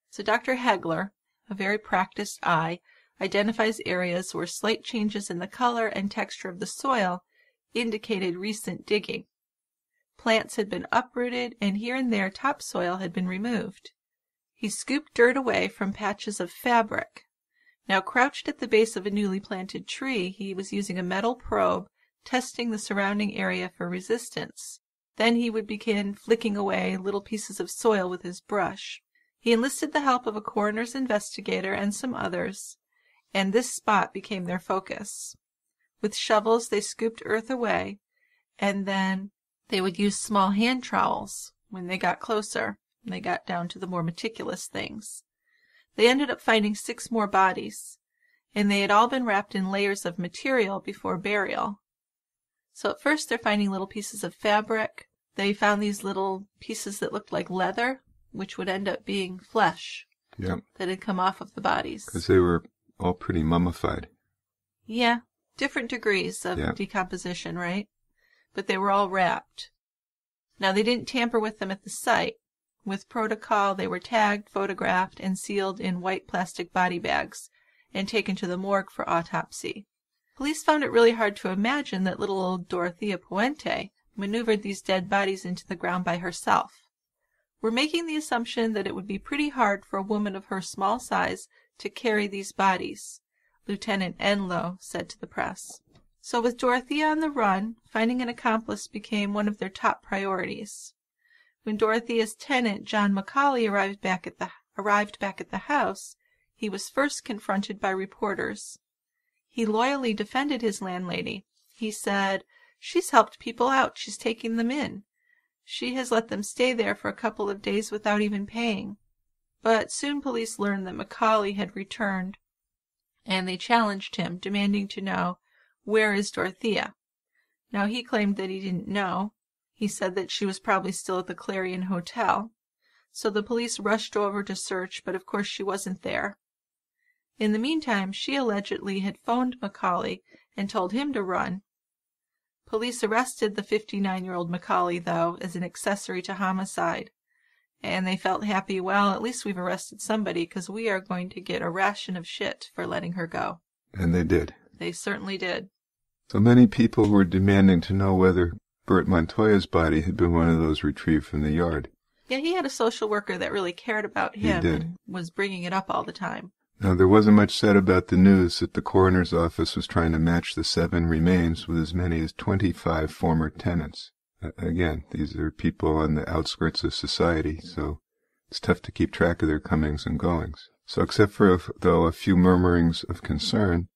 So Dr. Hegler, a very practiced eye, identifies areas where slight changes in the color and texture of the soil indicated recent digging. Plants had been uprooted, and here and there topsoil had been removed. He scooped dirt away from patches of fabric. Now crouched at the base of a newly planted tree, he was using a metal probe, testing the surrounding area for resistance. Then he would begin flicking away little pieces of soil with his brush. He enlisted the help of a coroner's investigator and some others, and this spot became their focus. With shovels they scooped earth away, and then they would use small hand trowels when they got closer. They got down to the more meticulous things. They ended up finding 6 more bodies, and they had all been wrapped in layers of material before burial. So at first they're finding little pieces of fabric. They found these little pieces that looked like leather, which would end up being flesh that had come off of the bodies. Because they were all pretty mummified. Yeah, different degrees of decomposition, right? But they were all wrapped. Now they didn't tamper with them at the site. With protocol, they were tagged, photographed, and sealed in white plastic body bags and taken to the morgue for autopsy. Police found it really hard to imagine that little old Dorothea Puente maneuvered these dead bodies into the ground by herself. We're making the assumption that it would be pretty hard for a woman of her small size to carry these bodies, Lieutenant Enlow said to the press. So with Dorothea on the run, finding an accomplice became one of their top priorities. When Dorothea's tenant, John Mccauley, arrived back at the house, he was first confronted by reporters. He loyally defended his landlady. He said, "She's helped people out. She's taking them in. She has let them stay there for a couple of days without even paying." But soon police learned that Mccauley had returned, and they challenged him, demanding to know, "Where is Dorothea?" Now he claimed that he didn't know. He said that she was probably still at the Clarion Hotel. So the police rushed over to search, but of course she wasn't there. In the meantime, she allegedly had phoned Mccauley and told him to run. Police arrested the 59-year-old Mccauley, though, as an accessory to homicide. And they felt happy, well, at least we've arrested somebody, because we are going to get a ration of shit for letting her go. And they did. They certainly did. So many people were demanding to know whether Bert Montoya's body had been one of those retrieved from the yard. Yeah, he had a social worker that really cared about him and was bringing it up all the time. Now, there wasn't much said about the news that the coroner's office was trying to match the 7 remains with as many as 25 former tenants. Again, these are people on the outskirts of society, so it's tough to keep track of their comings and goings. So except for, though, a few murmurings of concern,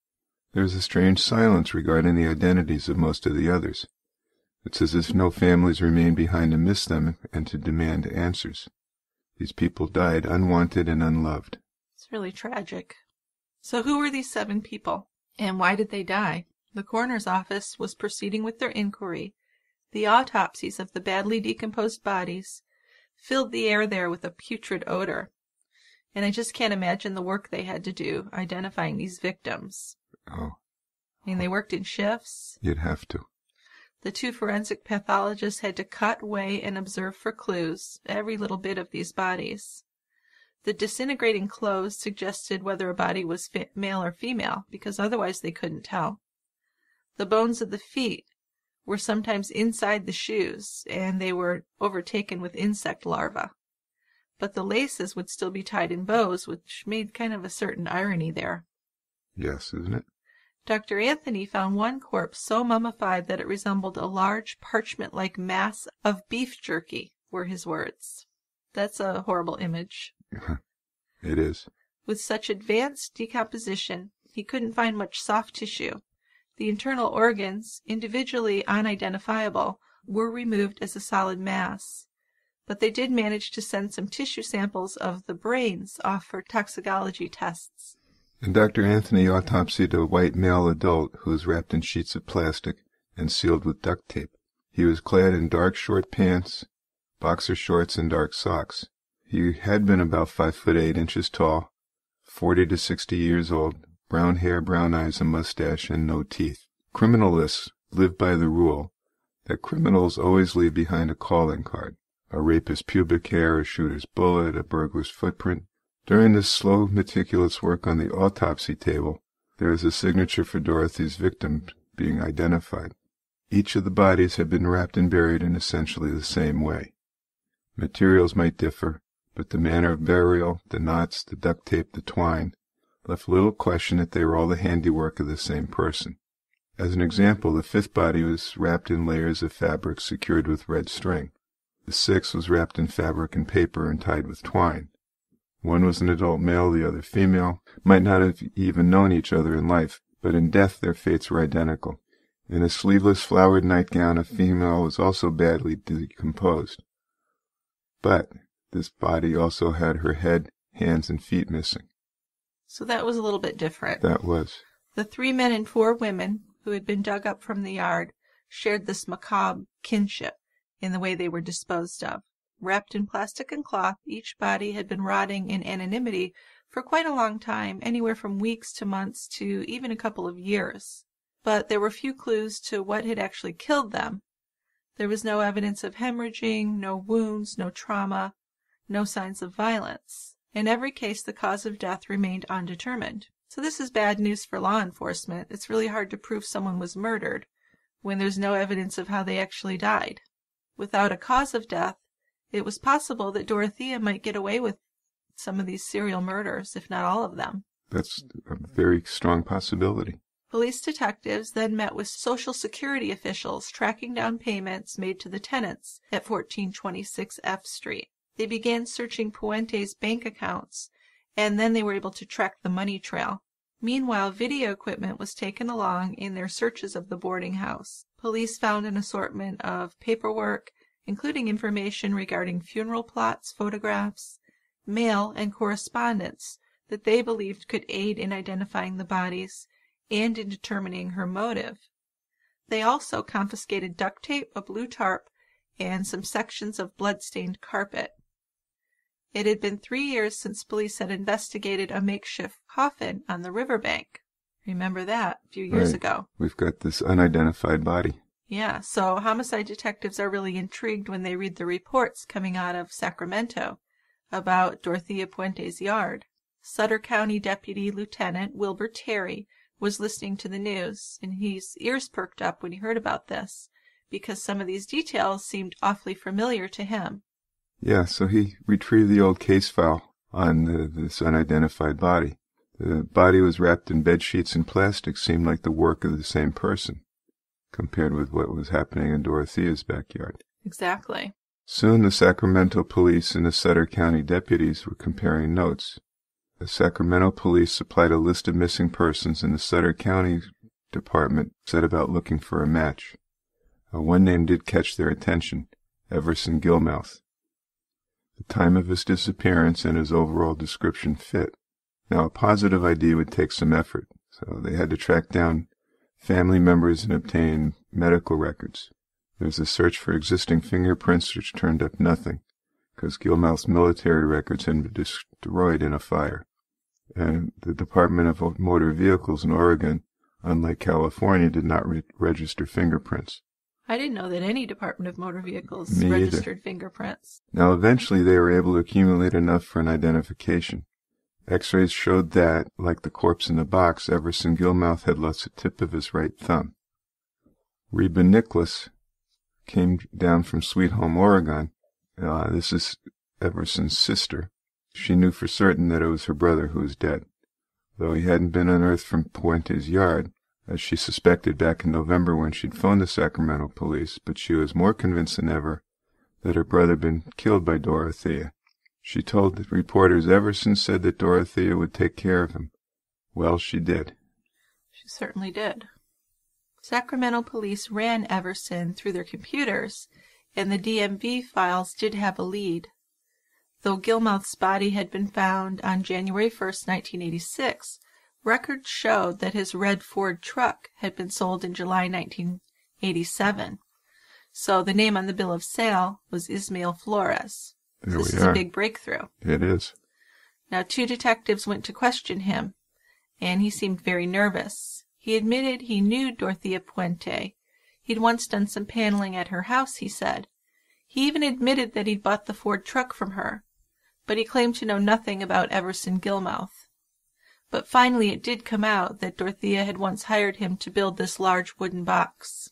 there's a strange silence regarding the identities of most of the others. It's as if no families remain behind to miss them and to demand answers. These people died unwanted and unloved. It's really tragic. So who were these 7 people, and why did they die? The coroner's office was proceeding with their inquiry. The autopsies of the badly decomposed bodies filled the air there with a putrid odor. And I just can't imagine the work they had to do identifying these victims. Oh. I mean, they worked in shifts. You'd have to. The 2 forensic pathologists had to cut, weigh, and observe for clues, every little bit of these bodies. The disintegrating clothes suggested whether a body was male or female, because otherwise they couldn't tell. The bones of the feet were sometimes inside the shoes, and they were overtaken with insect larvae. But the laces would still be tied in bows, which made kind of a certain irony there. Yes, isn't it? Dr. Anthony found one corpse so mummified that it resembled a large parchment-like mass of beef jerky, were his words. That's a horrible image. It is. With such advanced decomposition, he couldn't find much soft tissue. The internal organs, individually unidentifiable, were removed as a solid mass. But they did manage to send some tissue samples of the brains off for toxicology tests. And Dr. Anthony autopsied a white male adult who was wrapped in sheets of plastic and sealed with duct tape. He was clad in dark short pants, boxer shorts, and dark socks. He had been about 5'8" tall, 40 to 60 years old, brown hair, brown eyes, a mustache, and no teeth. Criminalists live by the rule that criminals always leave behind a calling card, a rapist's pubic hair, a shooter's bullet, a burglar's footprint. During this slow, meticulous work on the autopsy table, there is a signature for Dorothea's victim being identified. Each of the bodies had been wrapped and buried in essentially the same way. Materials might differ, but the manner of burial, the knots, the duct tape, the twine, left little question that they were all the handiwork of the same person. As an example, the fifth body was wrapped in layers of fabric secured with red string. The sixth was wrapped in fabric and paper and tied with twine. One was an adult male, the other female, might not have even known each other in life, but in death their fates were identical. In a sleeveless flowered nightgown, a female was also badly decomposed. But this body also had her head, hands, and feet missing. So that was a little bit different. That was. The 3 men and 4 women who had been dug up from the yard shared this macabre kinship in the way they were disposed of. Wrapped in plastic and cloth, each body had been rotting in anonymity for quite a long time, anywhere from weeks to months to even a couple of years. But there were few clues to what had actually killed them. There was no evidence of hemorrhaging, no wounds, no trauma, no signs of violence. In every case, the cause of death remained undetermined. So this is bad news for law enforcement. It's really hard to prove someone was murdered when there's no evidence of how they actually died. Without a cause of death, it was possible that Dorothea might get away with some of these serial murders, if not all of them. That's a very strong possibility. Police detectives then met with Social Security officials tracking down payments made to the tenants at 1426 F Street. They began searching Puente's bank accounts, and then they were able to track the money trail. Meanwhile, video equipment was taken along in their searches of the boarding house. Police found an assortment of paperwork, including information regarding funeral plots, photographs, mail, and correspondence that they believed could aid in identifying the bodies and in determining her motive. They also confiscated duct tape, a blue tarp, and some sections of blood-stained carpet. It had been 3 years since police had investigated a makeshift coffin on the riverbank. Remember that, a few years ago. We've got this unidentified body. Yeah, so homicide detectives are really intrigued when they read the reports coming out of Sacramento about Dorothea Puente's yard. Sutter County Deputy Lieutenant Wilbur Terry was listening to the news, and his ears perked up when he heard about this, because some of these details seemed awfully familiar to him. Yeah, so he retrieved the old case file on this unidentified body. The body was wrapped in bed sheets and plastic, seemed like the work of the same person, compared with what was happening in Dorothea's backyard. Exactly. Soon the Sacramento police and the Sutter County deputies were comparing notes. The Sacramento police supplied a list of missing persons, and the Sutter County department set about looking for a match. One name did catch their attention, Everson Gilmouth. The time of his disappearance and his overall description fit. Now, a positive ID would take some effort, so they had to track down family members and obtain medical records. There was a search for existing fingerprints, which turned up nothing, because Gilmouth's military records had been destroyed in a fire. And the Department of Motor Vehicles in Oregon, unlike California, did not register fingerprints. I didn't know that any Department of Motor Vehicles Me registered either. fingerprints. Now, eventually they were able to accumulate enough for an identification. X-rays showed that, like the corpse in the box, Everson Gilmouth had lost the tip of his right thumb. Reba Nicholas came down from Sweet Home, Oregon. This is Everson's sister. She knew for certain that it was her brother who was dead, though he hadn't been unearthed from Puente's yard, as she suspected back in November when she'd phoned the Sacramento police, but she was more convinced than ever that her brother had been killed by Dorothea. She told the reporters Everson said that Dorothea would take care of him. Well, she did. She certainly did. Sacramento police ran Everson through their computers, and the DMV files did have a lead. Though Gilmouth's body had been found on January 1st, 1986, records showed that his red Ford truck had been sold in July 1987. So the name on the bill of sale was Ismael Flores. This is a big breakthrough. It is. Now 2 detectives went to question him, and he seemed very nervous. He admitted he knew Dorothea Puente. He'd once done some paneling at her house, he said. He even admitted that he'd bought the Ford truck from her, but he claimed to know nothing about Everson Gilmouth. But finally it did come out that Dorothea had once hired him to build this large wooden box.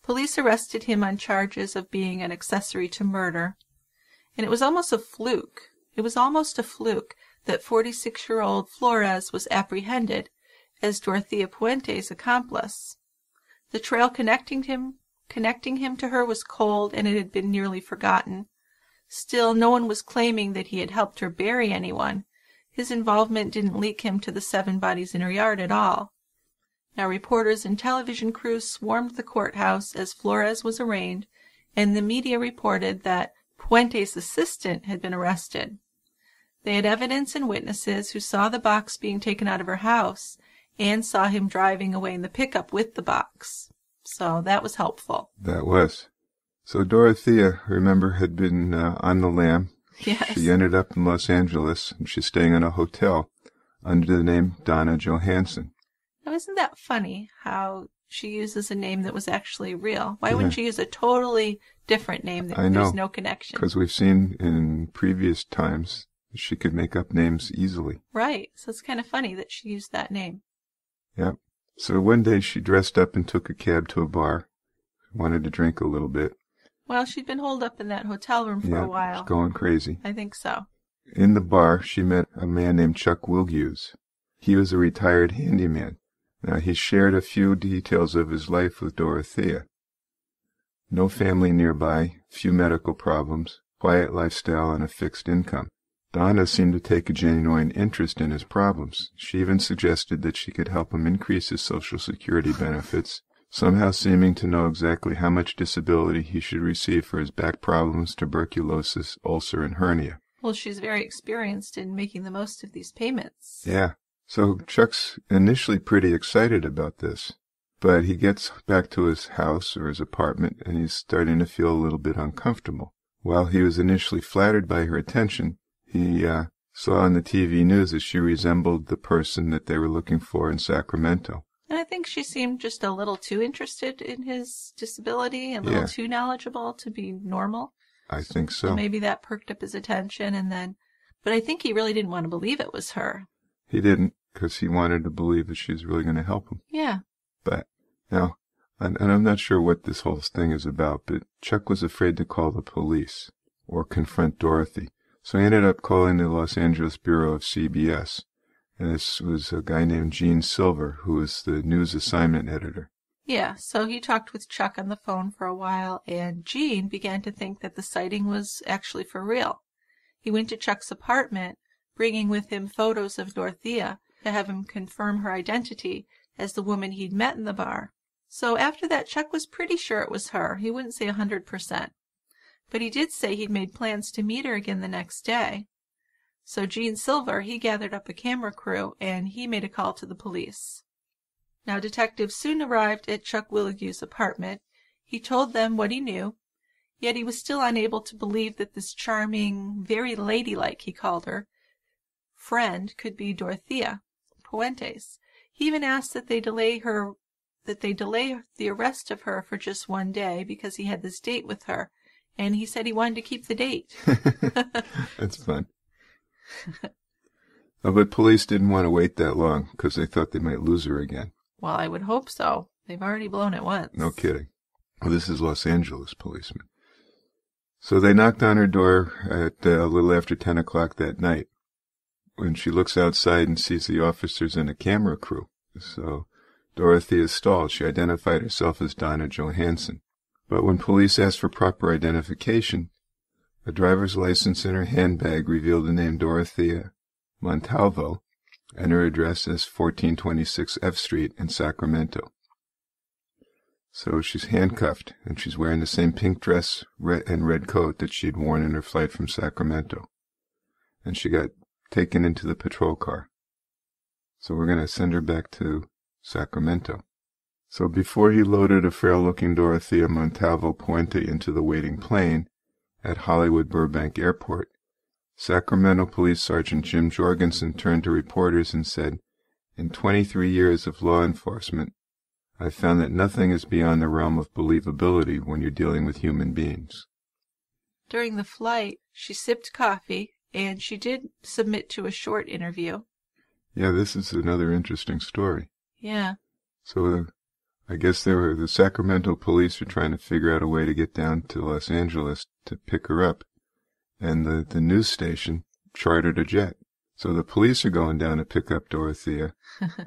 Police arrested him on charges of being an accessory to murder, and it was almost a fluke that 46-year-old Flores was apprehended as Dorothea Puente's accomplice. The trail connecting him to her was cold, and it had been nearly forgotten. Still, no one was claiming that he had helped her bury anyone. His involvement didn't leak him to the 7 bodies in her yard at all. Now reporters and television crews swarmed the courthouse as Flores was arraigned, and the media reported that Puente's assistant had been arrested. They had evidence and witnesses who saw the box being taken out of her house and saw him driving away in the pickup with the box. So that was helpful. That was. So Dorothea, remember, had been on the lam. Yes. She ended up in Los Angeles, and she's staying in a hotel under the name Donna Johansson. Now, isn't that funny how she uses a name that was actually real? Why wouldn't she use a totally different name that there's no connection? Because we've seen in previous times she could make up names easily. Right. So it's kind of funny that she used that name. Yep. So one day she dressed up and took a cab to a bar. Wanted to drink a little bit. Well, she'd been holed up in that hotel room for a while. She's going crazy. I think so. In the bar, she met a man named Chuck Wilgues. He was a retired handyman. Now, he shared a few details of his life with Dorothea. No family nearby, few medical problems, quiet lifestyle, and a fixed income. Donna seemed to take a genuine interest in his problems. She even suggested that she could help him increase his Social Security benefits, somehow seeming to know exactly how much disability he should receive for his back problems, tuberculosis, ulcer, and hernia. Well, she's very experienced in making the most of these payments. Yeah. So Chuck's initially pretty excited about this, but he gets back to his house or his apartment, and he's starting to feel a little bit uncomfortable. While he was initially flattered by her attention, he saw on the TV news that she resembled the person that they were looking for in Sacramento. And I think she seemed just a little too interested in his disability and a little too knowledgeable to be normal. I think so. So maybe that perked up his attention, but I think he really didn't want to believe it was her. He didn't, because he wanted to believe that she was really going to help him. Yeah. But, now, and I'm not sure what this whole thing is about, but Chuck was afraid to call the police or confront Dorothy. So he ended up calling the Los Angeles Bureau of CBS. And this was a guy named Gene Silver, who was the news assignment editor. Yeah, so he talked with Chuck on the phone for a while, and Gene began to think that the sighting was actually for real. He went to Chuck's apartment, bringing with him photos of Dorothea to have him confirm her identity as the woman he'd met in the bar. So after that, Chuck was pretty sure it was her. He wouldn't say 100%. But he did say he'd made plans to meet her again the next day. So Gene Silver, he gathered up a camera crew, and he made a call to the police. Now detectives soon arrived at Chuck Wilgues' apartment. He told them what he knew, yet he was still unable to believe that this charming, very ladylike, he called her, friend could be Dorothea Puente's. He even asked that they delay the arrest of her for just one day because he had this date with her, and he said he wanted to keep the date. That's fun. But police didn't want to wait that long because they thought they might lose her again. Well, I would hope so. They've already blown it once. No kidding. Well, this is Los Angeles policemen. So they knocked on her door at a little after 10 o'clock that night. When she looks outside and sees the officers and a camera crew. So Dorothea stalled. She identified herself as Donna Johansson. But when police asked for proper identification, a driver's license in her handbag revealed the name Dorothea Montalvo and her address as 1426 F Street in Sacramento. So she's handcuffed, and she's wearing the same pink dress and red coat that she'd worn in her flight from Sacramento. And she got taken into the patrol car. So we're going to send her back to Sacramento. So before he loaded a frail-looking Dorothea Puente into the waiting plane at Hollywood Burbank Airport, Sacramento Police Sergeant Jim Jorgensen turned to reporters and said, "In 23 years of law enforcement, I've found that nothing is beyond the realm of believability when you're dealing with human beings." During the flight, she sipped coffee, and she did submit to a short interview. Yeah, this is another interesting story. Yeah. So I guess the Sacramento police are trying to figure out a way to get down to Los Angeles to pick her up. And the news station chartered a jet. So the police are going down to pick up Dorothea,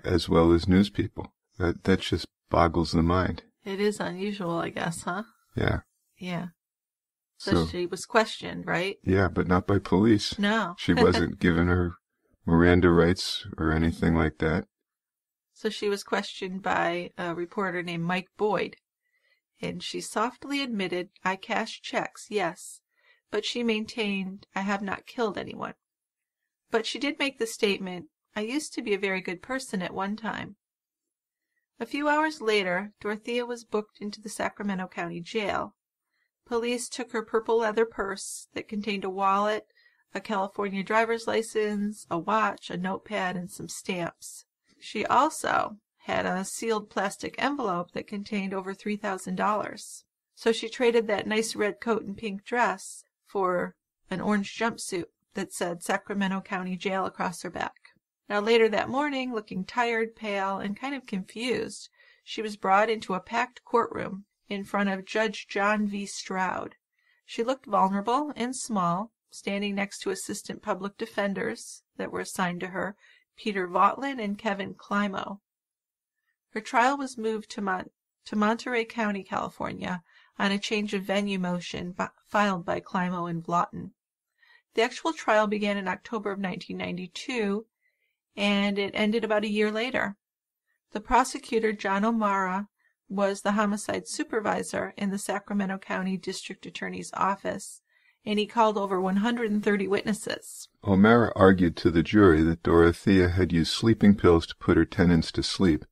as well as news people. That just boggles the mind. It is unusual, I guess, huh? Yeah. Yeah. So she was questioned, right? Yeah, but not by police. No. She wasn't given her Miranda rights or anything like that. So she was questioned by a reporter named Mike Boyd, and she softly admitted, "I cashed checks, yes, but she maintained I have not killed anyone. But she did make the statement, I used to be a very good person at one time." A few hours later, Dorothea was booked into the Sacramento County Jail. Police took her purple leather purse that contained a wallet, a California driver's license, a watch, a notepad, and some stamps. She also had a sealed plastic envelope that contained over $3,000. So she traded that nice red coat and pink dress for an orange jumpsuit that said Sacramento County Jail across her back. Now later that morning, looking tired, pale, and kind of confused, she was brought into a packed courtroom in front of Judge John V. Stroud. She looked vulnerable and small, standing next to assistant public defenders that were assigned to her, Peter Vautlin and Kevin Climo. Her trial was moved to Monterey County, California, on a change of venue motion filed by Climo and Vautlin. The actual trial began in October of 1992, and it ended about a year later. The prosecutor, John O'Mara, was the homicide supervisor in the Sacramento County District Attorney's Office, and he called over 130 witnesses. O'Mara argued to the jury that Dorothea had used sleeping pills to put her tenants to sleep,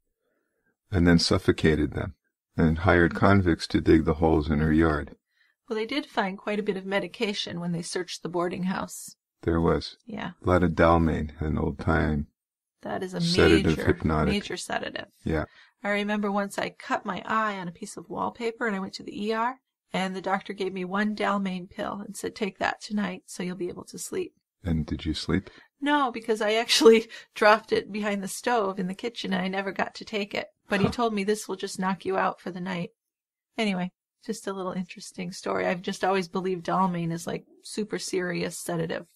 and then suffocated them, and hired convicts to dig the holes in her yard. Well, they did find quite a bit of medication when they searched the boarding house. There was. Yeah. A lot of Dalmane, an old-time that is a sedative, hypnotic. Major sedative. Yeah. I remember once I cut my eye on a piece of wallpaper and I went to the ER, and the doctor gave me one Dalmane pill and said, "Take that tonight so you'll be able to sleep." And did you sleep? No, because I actually dropped it behind the stove in the kitchen and I never got to take it. But he told me this will just knock you out for the night. Anyway, just a little interesting story. I've just always believed Dalmane is like super serious sedative.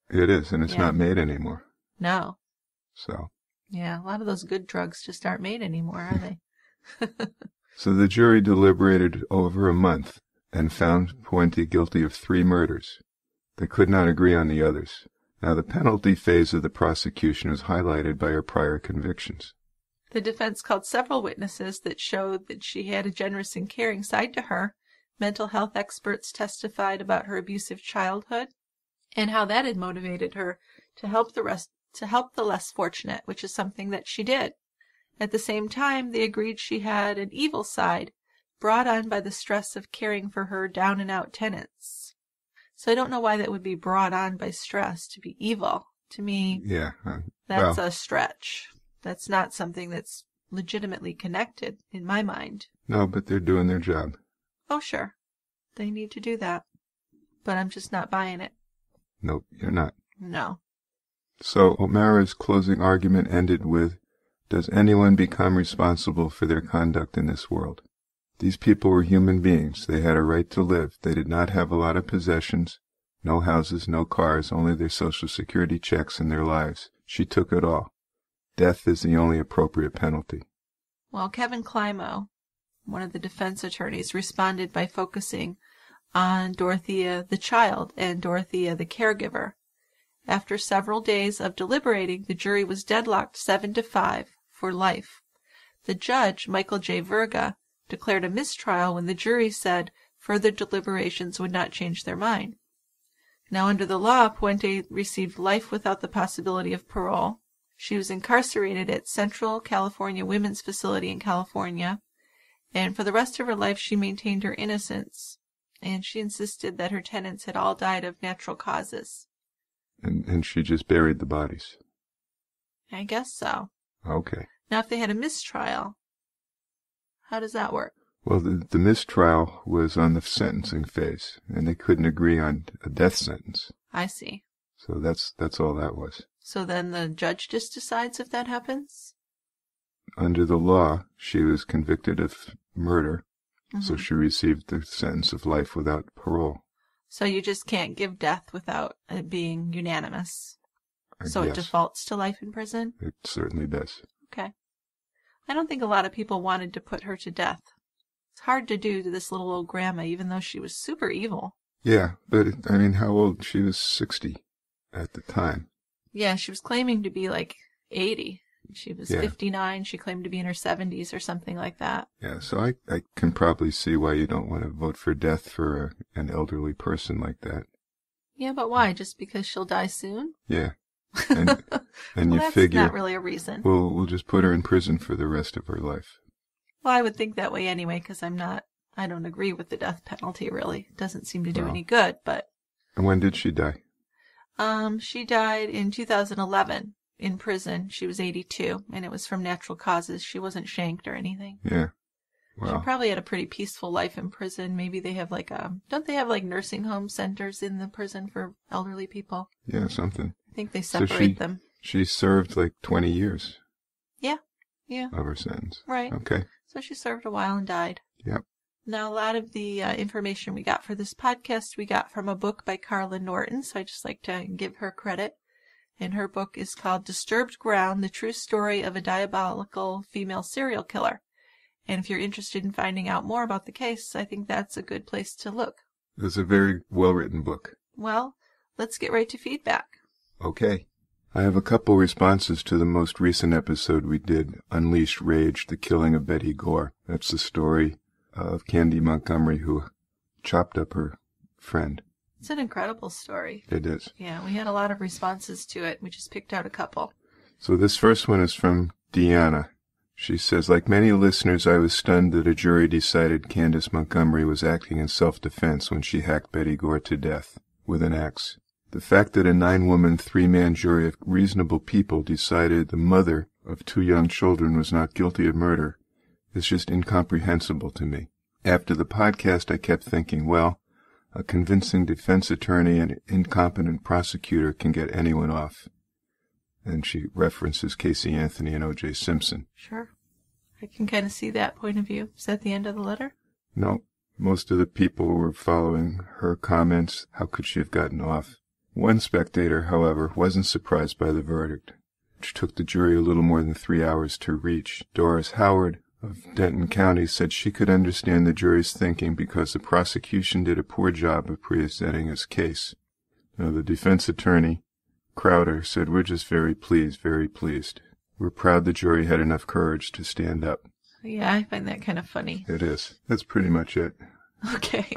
It is, and it's not made anymore. No. So. Yeah, a lot of those good drugs just aren't made anymore, are they? So the jury deliberated over a month and found Puente guilty of 3 murders. They could not agree on the others. Now the penalty phase of the prosecution was highlighted by her prior convictions. The defense called several witnesses that showed that she had a generous and caring side to her. Mental health experts testified about her abusive childhood and how that had motivated her to help the less fortunate, which is something that she did. At the same time, they agreed she had an evil side, brought on by the stress of caring for her down-and-out tenants. So I don't know why that would be brought on by stress to be evil. To me, that's a stretch. That's not something that's legitimately connected, in my mind. No, but they're doing their job. Oh, sure. They need to do that. But I'm just not buying it. Nope, you're not. No. So O'Mara's closing argument ended with, "Does anyone become responsible for their conduct in this world? These people were human beings. They had a right to live. They did not have a lot of possessions, no houses, no cars, only their Social Security checks and their lives. She took it all. Death is the only appropriate penalty." Well, Kevin Climo, one of the defense attorneys, responded by focusing on Dorothea the child and Dorothea the caregiver. After several days of deliberating, the jury was deadlocked 7-5 for life. The judge, Michael J. Verga, declared a mistrial when the jury said further deliberations would not change their mind. Now, under the law, Puente received life without the possibility of parole. She was incarcerated at Central California Women's Facility in California, and for the rest of her life she maintained her innocence, and she insisted that her tenants had all died of natural causes. And she just buried the bodies? I guess so. Okay. Now, if they had a mistrial, how does that work? Well, the mistrial was on the sentencing phase, and they couldn't agree on a death sentence. I see. So that's all that was. So then the judge just decides if that happens? Under the law, she was convicted of murder, so Mm-hmm. she received the sentence of life without parole. So you just can't give death without it being unanimous. So Yes, it defaults to life in prison? it certainly does. Okay. I don't think a lot of people wanted to put her to death. It's hard to do to this little old grandma, even though she was super evil. Yeah, but I mean, how old? She was 60 at the time. Yeah, she was claiming to be like 80. She was Yeah. 59. She claimed to be in her 70s or something like that. Yeah, so I can probably see why you don't want to vote for death for an elderly person like that. Yeah, but why? Just because she'll die soon? Yeah, and Well, you that's figure, not really a reason. we'll just put her in prison for the rest of her life. Well, I would think that way anyway, because I don't agree with the death penalty, really. It doesn't seem to do Well. any good, but... And when did she die? She died in 2011 in prison. She was 82, and it was from natural causes. She wasn't shanked or anything. Yeah. She Wow. probably had a pretty peaceful life in prison. Maybe they have don't they have like nursing home centers in the prison for elderly people? Yeah, something. I think they So separate them. She served like 20 years Yeah, of her sentence. right. Okay. So she served a while and died. Yep. Now, a lot of the information we got for this podcast, we got from a book by Carla Norton, so I just like to give her credit. And her book is called Disturbed Ground, The True Story of a Diabolical Female Serial Killer. And if you're interested in finding out more about the case, I think that's a good place to look. It was a very well-written book. Well, let's get right to feedback. Okay. I have a couple responses to the most recent episode we did, Unleashed Rage, The Killing of Betty Gore. That's the story of Candy Montgomery, who chopped up her friend. It's an incredible story. It is. Yeah, we had a lot of responses to it. We just picked out a couple. So this first one is from Deanna. She says, like many listeners, I was stunned that a jury decided Candace Montgomery was acting in self-defense when she hacked Betty Gore to death with an axe. The fact that a 9-woman, 3-man jury of reasonable people decided the mother of 2 young children was not guilty of murder is just incomprehensible to me. After the podcast, I kept thinking, well, a convincing defense attorney and incompetent prosecutor can get anyone off. And she references Casey Anthony and O.J. Simpson. Sure. I can kind of see that point of view. Is that the end of the letter? No, most of the people were following her comments. How could she have gotten off? One spectator, however, wasn't surprised by the verdict, which took the jury a little more than 3 hours to reach. Doris Howard of Denton County said she could understand the jury's thinking because the prosecution did a poor job of presenting its case. Now, the defense attorney, Crowder, said, we're just very pleased, very pleased. We're proud the jury had enough courage to stand up. Yeah, I find that kind of funny. It is. That's pretty much it. Okay.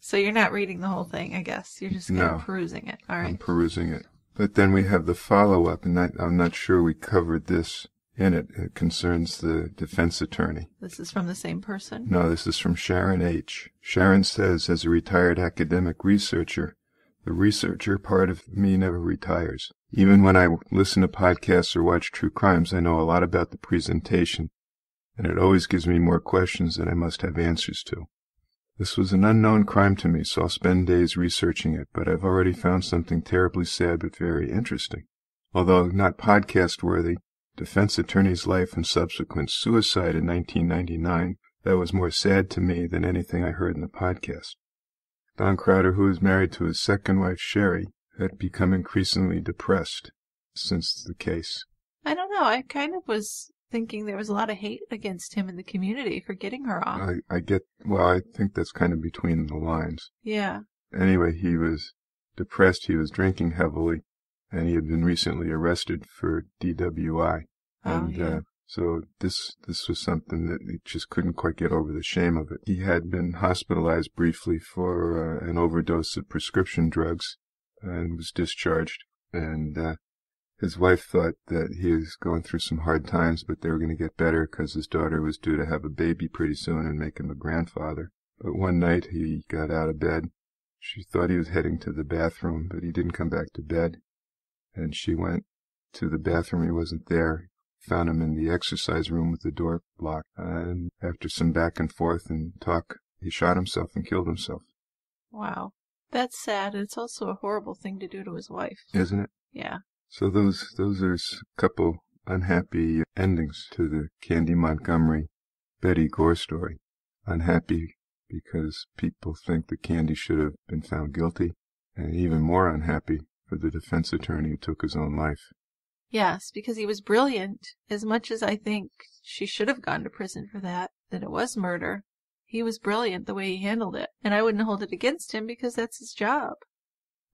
So you're not reading the whole thing, I guess. You're just kind No. of perusing it. All I'm right. perusing it. But then we have the follow-up, and I'm not sure we covered this in it. It concerns the defense attorney. This is from the same person? No, this is from Sharon H. Sharon says, as a retired academic researcher, the researcher part of me never retires. Even when I listen to podcasts or watch true crimes, I know a lot about the presentation, and it always gives me more questions than I must have answers to. This was an unknown crime to me, so I'll spend days researching it, but I've already found something terribly sad but very interesting. Although not podcast-worthy, defense attorney's life and subsequent suicide in 1999, that was more sad to me than anything I heard in the podcast. Don Crowder, who is married to his second wife, Sherry, had become increasingly depressed since the case. I don't know. I kind of was thinking there was a lot of hate against him in the community for getting her off. I think that's kind of between the lines. Yeah. Anyway, he was depressed, he was drinking heavily, and he had been recently arrested for DWI. So this was something that he just couldn't quite get over the shame of it. He had been hospitalized briefly for an overdose of prescription drugs and was discharged. And His wife thought that he was going through some hard times, but they were going to get better because his daughter was due to have a baby pretty soon and make him a grandfather. But one night he got out of bed. She thought he was heading to the bathroom, but he didn't come back to bed. And she went to the bathroom. He wasn't there. Found him in the exercise room with the door locked. And after some back and forth and talk, he shot himself and killed himself. Wow. That's sad. It's also a horrible thing to do to his wife. Isn't it? Yeah. So those are a couple unhappy endings to the Candy Montgomery, Betty Gore story. Unhappy because people think that Candy should have been found guilty, and even more unhappy for the defense attorney who took his own life. Yes, because he was brilliant. As much as I think she should have gone to prison for that it was murder, he was brilliant the way he handled it. And I wouldn't hold it against him because that's his job.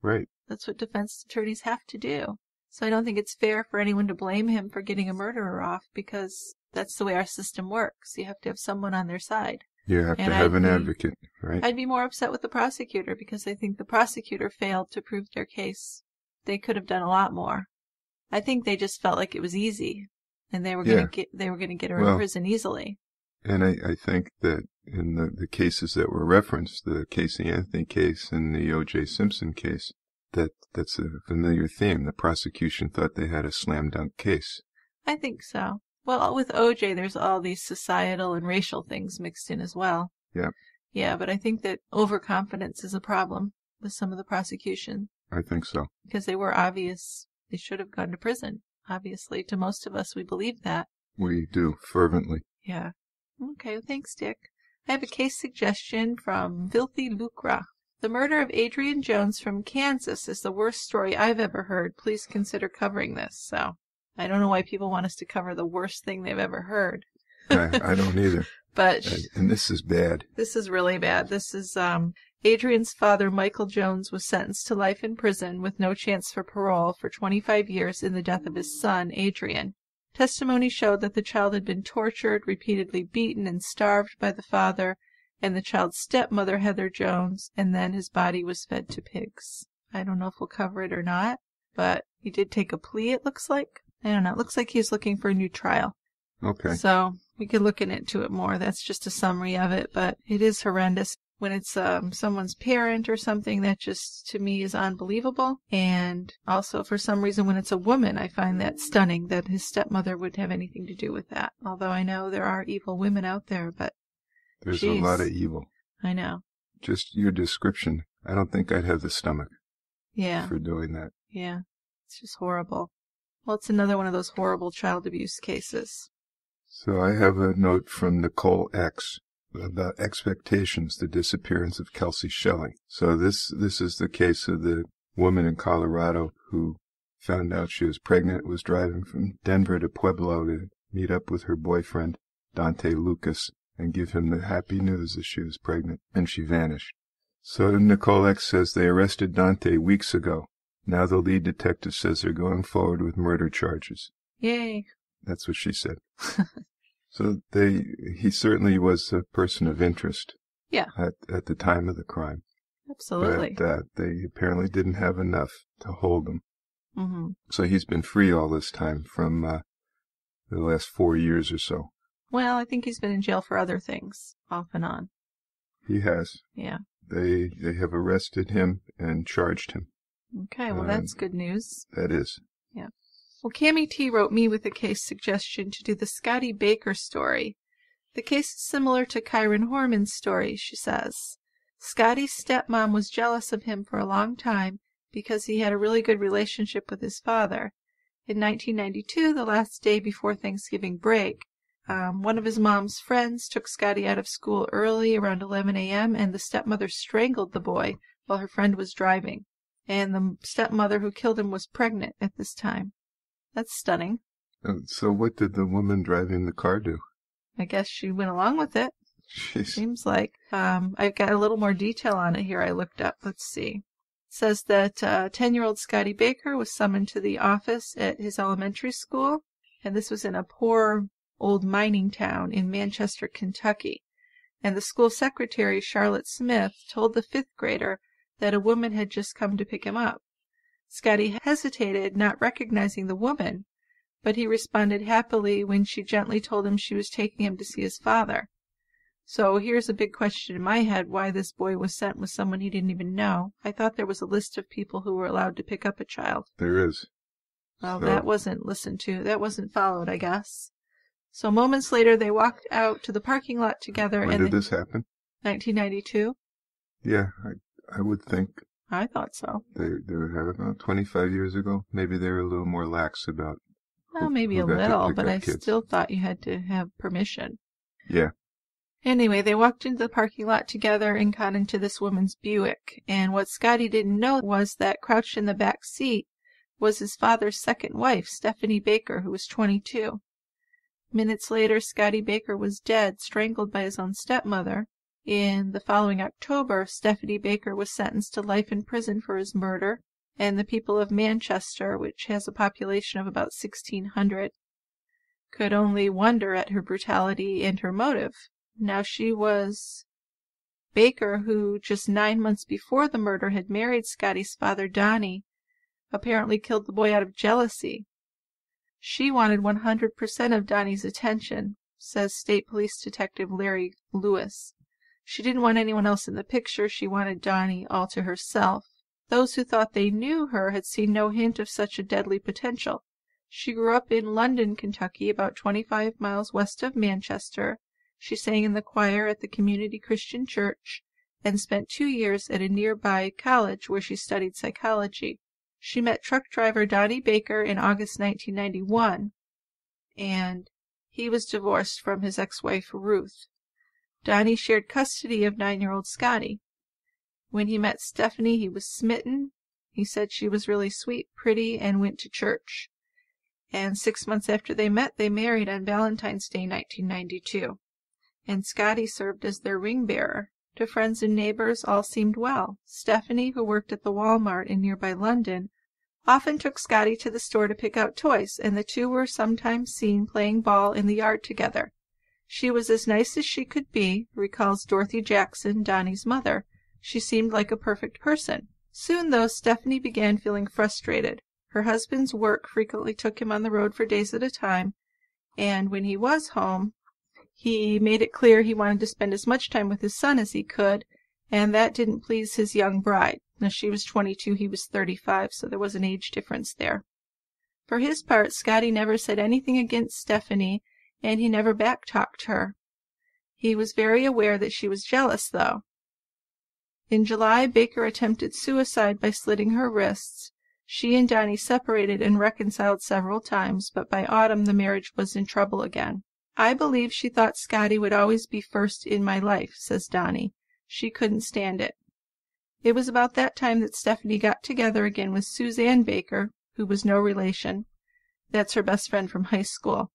Right. That's what defense attorneys have to do. So I don't think it's fair for anyone to blame him for getting a murderer off, because that's the way our system works. You have to have someone on their side. You have to have an advocate, right? I'd be more upset with the prosecutor, because I think the prosecutor failed to prove their case. They could have done a lot more. I think they just felt like it was easy, and they were going to get her in prison easily. And I think that in the cases that were referenced, the Casey Anthony case and the O.J. Simpson case, that's a familiar theme. The prosecution thought they had a slam dunk case. I think so. Well, with O.J., there's all these societal and racial things mixed in as well. Yeah. Yeah, but I think that overconfidence is a problem with some of the prosecution. I think so. Because they were obvious. They should have gone to prison. Obviously, to most of us, we believe that. We do, fervently. Yeah. Okay, well, thanks, Dick. I have a case suggestion from Filthy Lucra. The murder of Adrian Jones from Kansas is the worst story I've ever heard. Please consider covering this. So, I don't know why people want us to cover the worst thing they've ever heard. I don't either. But and this is bad. This is really bad. This is Adrian's father, Michael Jones, was sentenced to life in prison with no chance for parole for 25 years in the death of his son, Adrian. Testimony showed that the child had been tortured, repeatedly beaten, and starved by the father and the child's stepmother, Heather Jones, and then his body was fed to pigs. I don't know if we'll cover it or not, but he did take a plea, it looks like. I don't know. It looks like he's looking for a new trial. Okay. So we could look into it more. That's just a summary of it, but it is horrendous. When it's someone's parent or something, that just, to me, is unbelievable. And also, for some reason, when it's a woman, I find that stunning that his stepmother would have anything to do with that. Although I know there are evil women out there, but there's a lot of evil. I know. Just your description. I don't think I'd have the stomach for doing that. Yeah. It's just horrible. Well, it's another one of those horrible child abuse cases. So I have a note from Nicole X about expectations, the disappearance of Kelsey Shelley. So this is the case of the woman in Colorado who found out she was pregnant, was driving from Denver to Pueblo to meet up with her boyfriend, Dante Lucas, and give him the happy news that she was pregnant, and she vanished. So Nicole X says they arrested Dante weeks ago. Now the lead detective says they're going forward with murder charges. Yay. That's what she said. So he certainly was a person of interest. Yeah. At the time of the crime. Absolutely. But they apparently didn't have enough to hold him. Mm-hmm. So he's been free all this time from the last 4 years or so. Well, I think he's been in jail for other things, off and on. He has. Yeah. They have arrested him and charged him. Okay, well, that's good news. That is. Yeah. Well, Cammie T wrote me with a case suggestion to do the Scotty Baker story. The case is similar to Kyron Horman's story, she says. Scotty's stepmom was jealous of him for a long time because he had a really good relationship with his father. In 1992, the last day before Thanksgiving break, one of his mom's friends took Scotty out of school early, around 11 a.m., and the stepmother strangled the boy while her friend was driving. And the stepmother who killed him was pregnant at this time. That's stunning. So what did the woman driving the car do? I guess she went along with it. Jeez. Seems like. I've got a little more detail on it here I looked up. Let's see. It says that 10-year-old Scotty Baker was summoned to the office at his elementary school, and this was in a poor old mining town in Manchester, Kentucky. And the school secretary, Charlotte Smith, told the 5th grader that a woman had just come to pick him up. Scotty hesitated, not recognizing the woman, but he responded happily when she gently told him she was taking him to see his father. So here's a big question in my head, why this boy was sent with someone he didn't even know. I thought there was a list of people who were allowed to pick up a child. There is. Well, that wasn't listened to. That wasn't followed, I guess. So moments later, they walked out to the parking lot together. When did this happen? 1992. Yeah, I would think. I thought so. They would have about 25 years ago. Maybe they were a little more lax about. Well, maybe a little, but I still thought you had to have permission. Yeah. Anyway, they walked into the parking lot together and got into this woman's Buick. And what Scotty didn't know was that crouched in the back seat was his father's second wife, Stephanie Baker, who was 22. Minutes later, Scotty Baker was dead, strangled by his own stepmother. In the following October, Stephanie Baker was sentenced to life in prison for his murder, and the people of Manchester, which has a population of about 1,600, could only wonder at her brutality and her motive. Now she was Baker, who just 9 months before the murder had married Scotty's father, Donnie, apparently killed the boy out of jealousy. She wanted 100% of Donnie's attention, says State Police Detective Larry Lewis. She didn't want anyone else in the picture. She wanted Donnie all to herself. Those who thought they knew her had seen no hint of such a deadly potential. She grew up in London, Kentucky, about 25 miles west of Manchester. She sang in the choir at the Community Christian Church and spent 2 years at a nearby college where she studied psychology. She met truck driver Donnie Baker in August 1991, and he was divorced from his ex-wife Ruth. Donnie shared custody of 9-year-old Scotty. When he met Stephanie, he was smitten. He said she was really sweet, pretty, and went to church. And 6 months after they met, they married on Valentine's Day 1992. And Scotty served as their ring bearer. To friends and neighbors, all seemed well. Stephanie, who worked at the Walmart in nearby London, often took Scotty to the store to pick out toys, and the two were sometimes seen playing ball in the yard together. She was as nice as she could be, recalls Dorothy Jackson, Donnie's mother. She seemed like a perfect person. Soon, though, Stephanie began feeling frustrated. Her husband's work frequently took him on the road for days at a time, and when he was home, he made it clear he wanted to spend as much time with his son as he could, and that didn't please his young bride. Now, she was 22, he was 35, so there was an age difference there. For his part, Scotty never said anything against Stephanie, and he never back-talked her. He was very aware that she was jealous, though. In July, Baker attempted suicide by slitting her wrists. She and Donnie separated and reconciled several times, but by autumn the marriage was in trouble again. I believe she thought Scotty would always be first in my life, says Donnie. She couldn't stand it. It was about that time that Stephanie got together again with Suzanne Baker, who was no relation. That's her best friend from high school.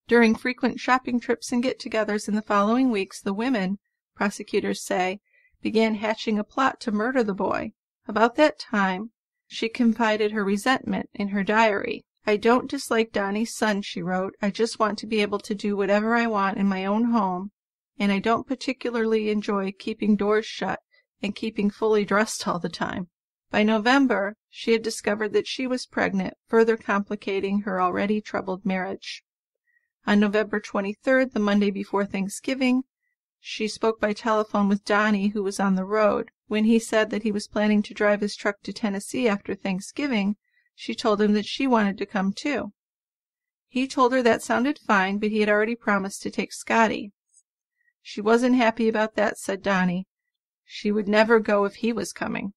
During frequent shopping trips and get-togethers in the following weeks, the women, prosecutors say, began hatching a plot to murder the boy. About that time, she confided her resentment in her diary. I don't dislike Donnie's son, she wrote. I just want to be able to do whatever I want in my own home, and I don't particularly enjoy keeping doors shut and keeping fully dressed all the time. By November, she had discovered that she was pregnant, further complicating her already troubled marriage. On November 23rd, the Monday before Thanksgiving, she spoke by telephone with Donnie, who was on the road. When he said that he was planning to drive his truck to Tennessee after Thanksgiving, she told him that she wanted to come too. He told her that sounded fine, but he had already promised to take Scotty. She wasn't happy about that, said Donnie. She would never go if he was coming.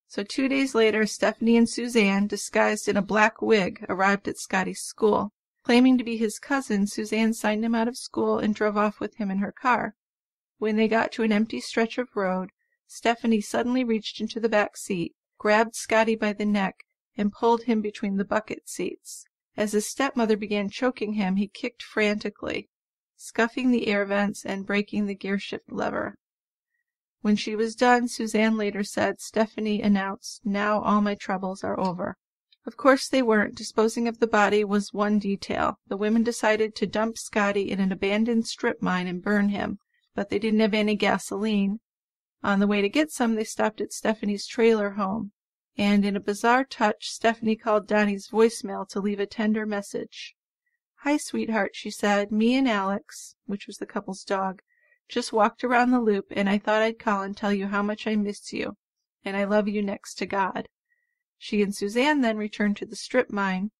So 2 days later, Stephanie and Suzanne, disguised in a black wig, arrived at Scotty's school. Claiming to be his cousin, Suzanne signed him out of school and drove off with him in her car. When they got to an empty stretch of road, Stephanie suddenly reached into the back seat, grabbed Scotty by the neck, and pulled him between the bucket seats. As his stepmother began choking him, he kicked frantically, scuffing the air vents and breaking the gearshift lever. When she was done, Suzanne later said, Stephanie announced, "Now all my troubles are over." Of course they weren't. Disposing of the body was one detail. The women decided to dump Scotty in an abandoned strip mine and burn him, but they didn't have any gasoline. On the way to get some, they stopped at Stephanie's trailer home. And in a bizarre touch, Stephanie called Donnie's voicemail to leave a tender message. "Hi, sweetheart," she said. "Me and Alex," which was the couple's dog, "just walked around the loop, and I thought I'd call and tell you how much I miss you, and I love you next to God." She and Suzanne then returned to the strip mine,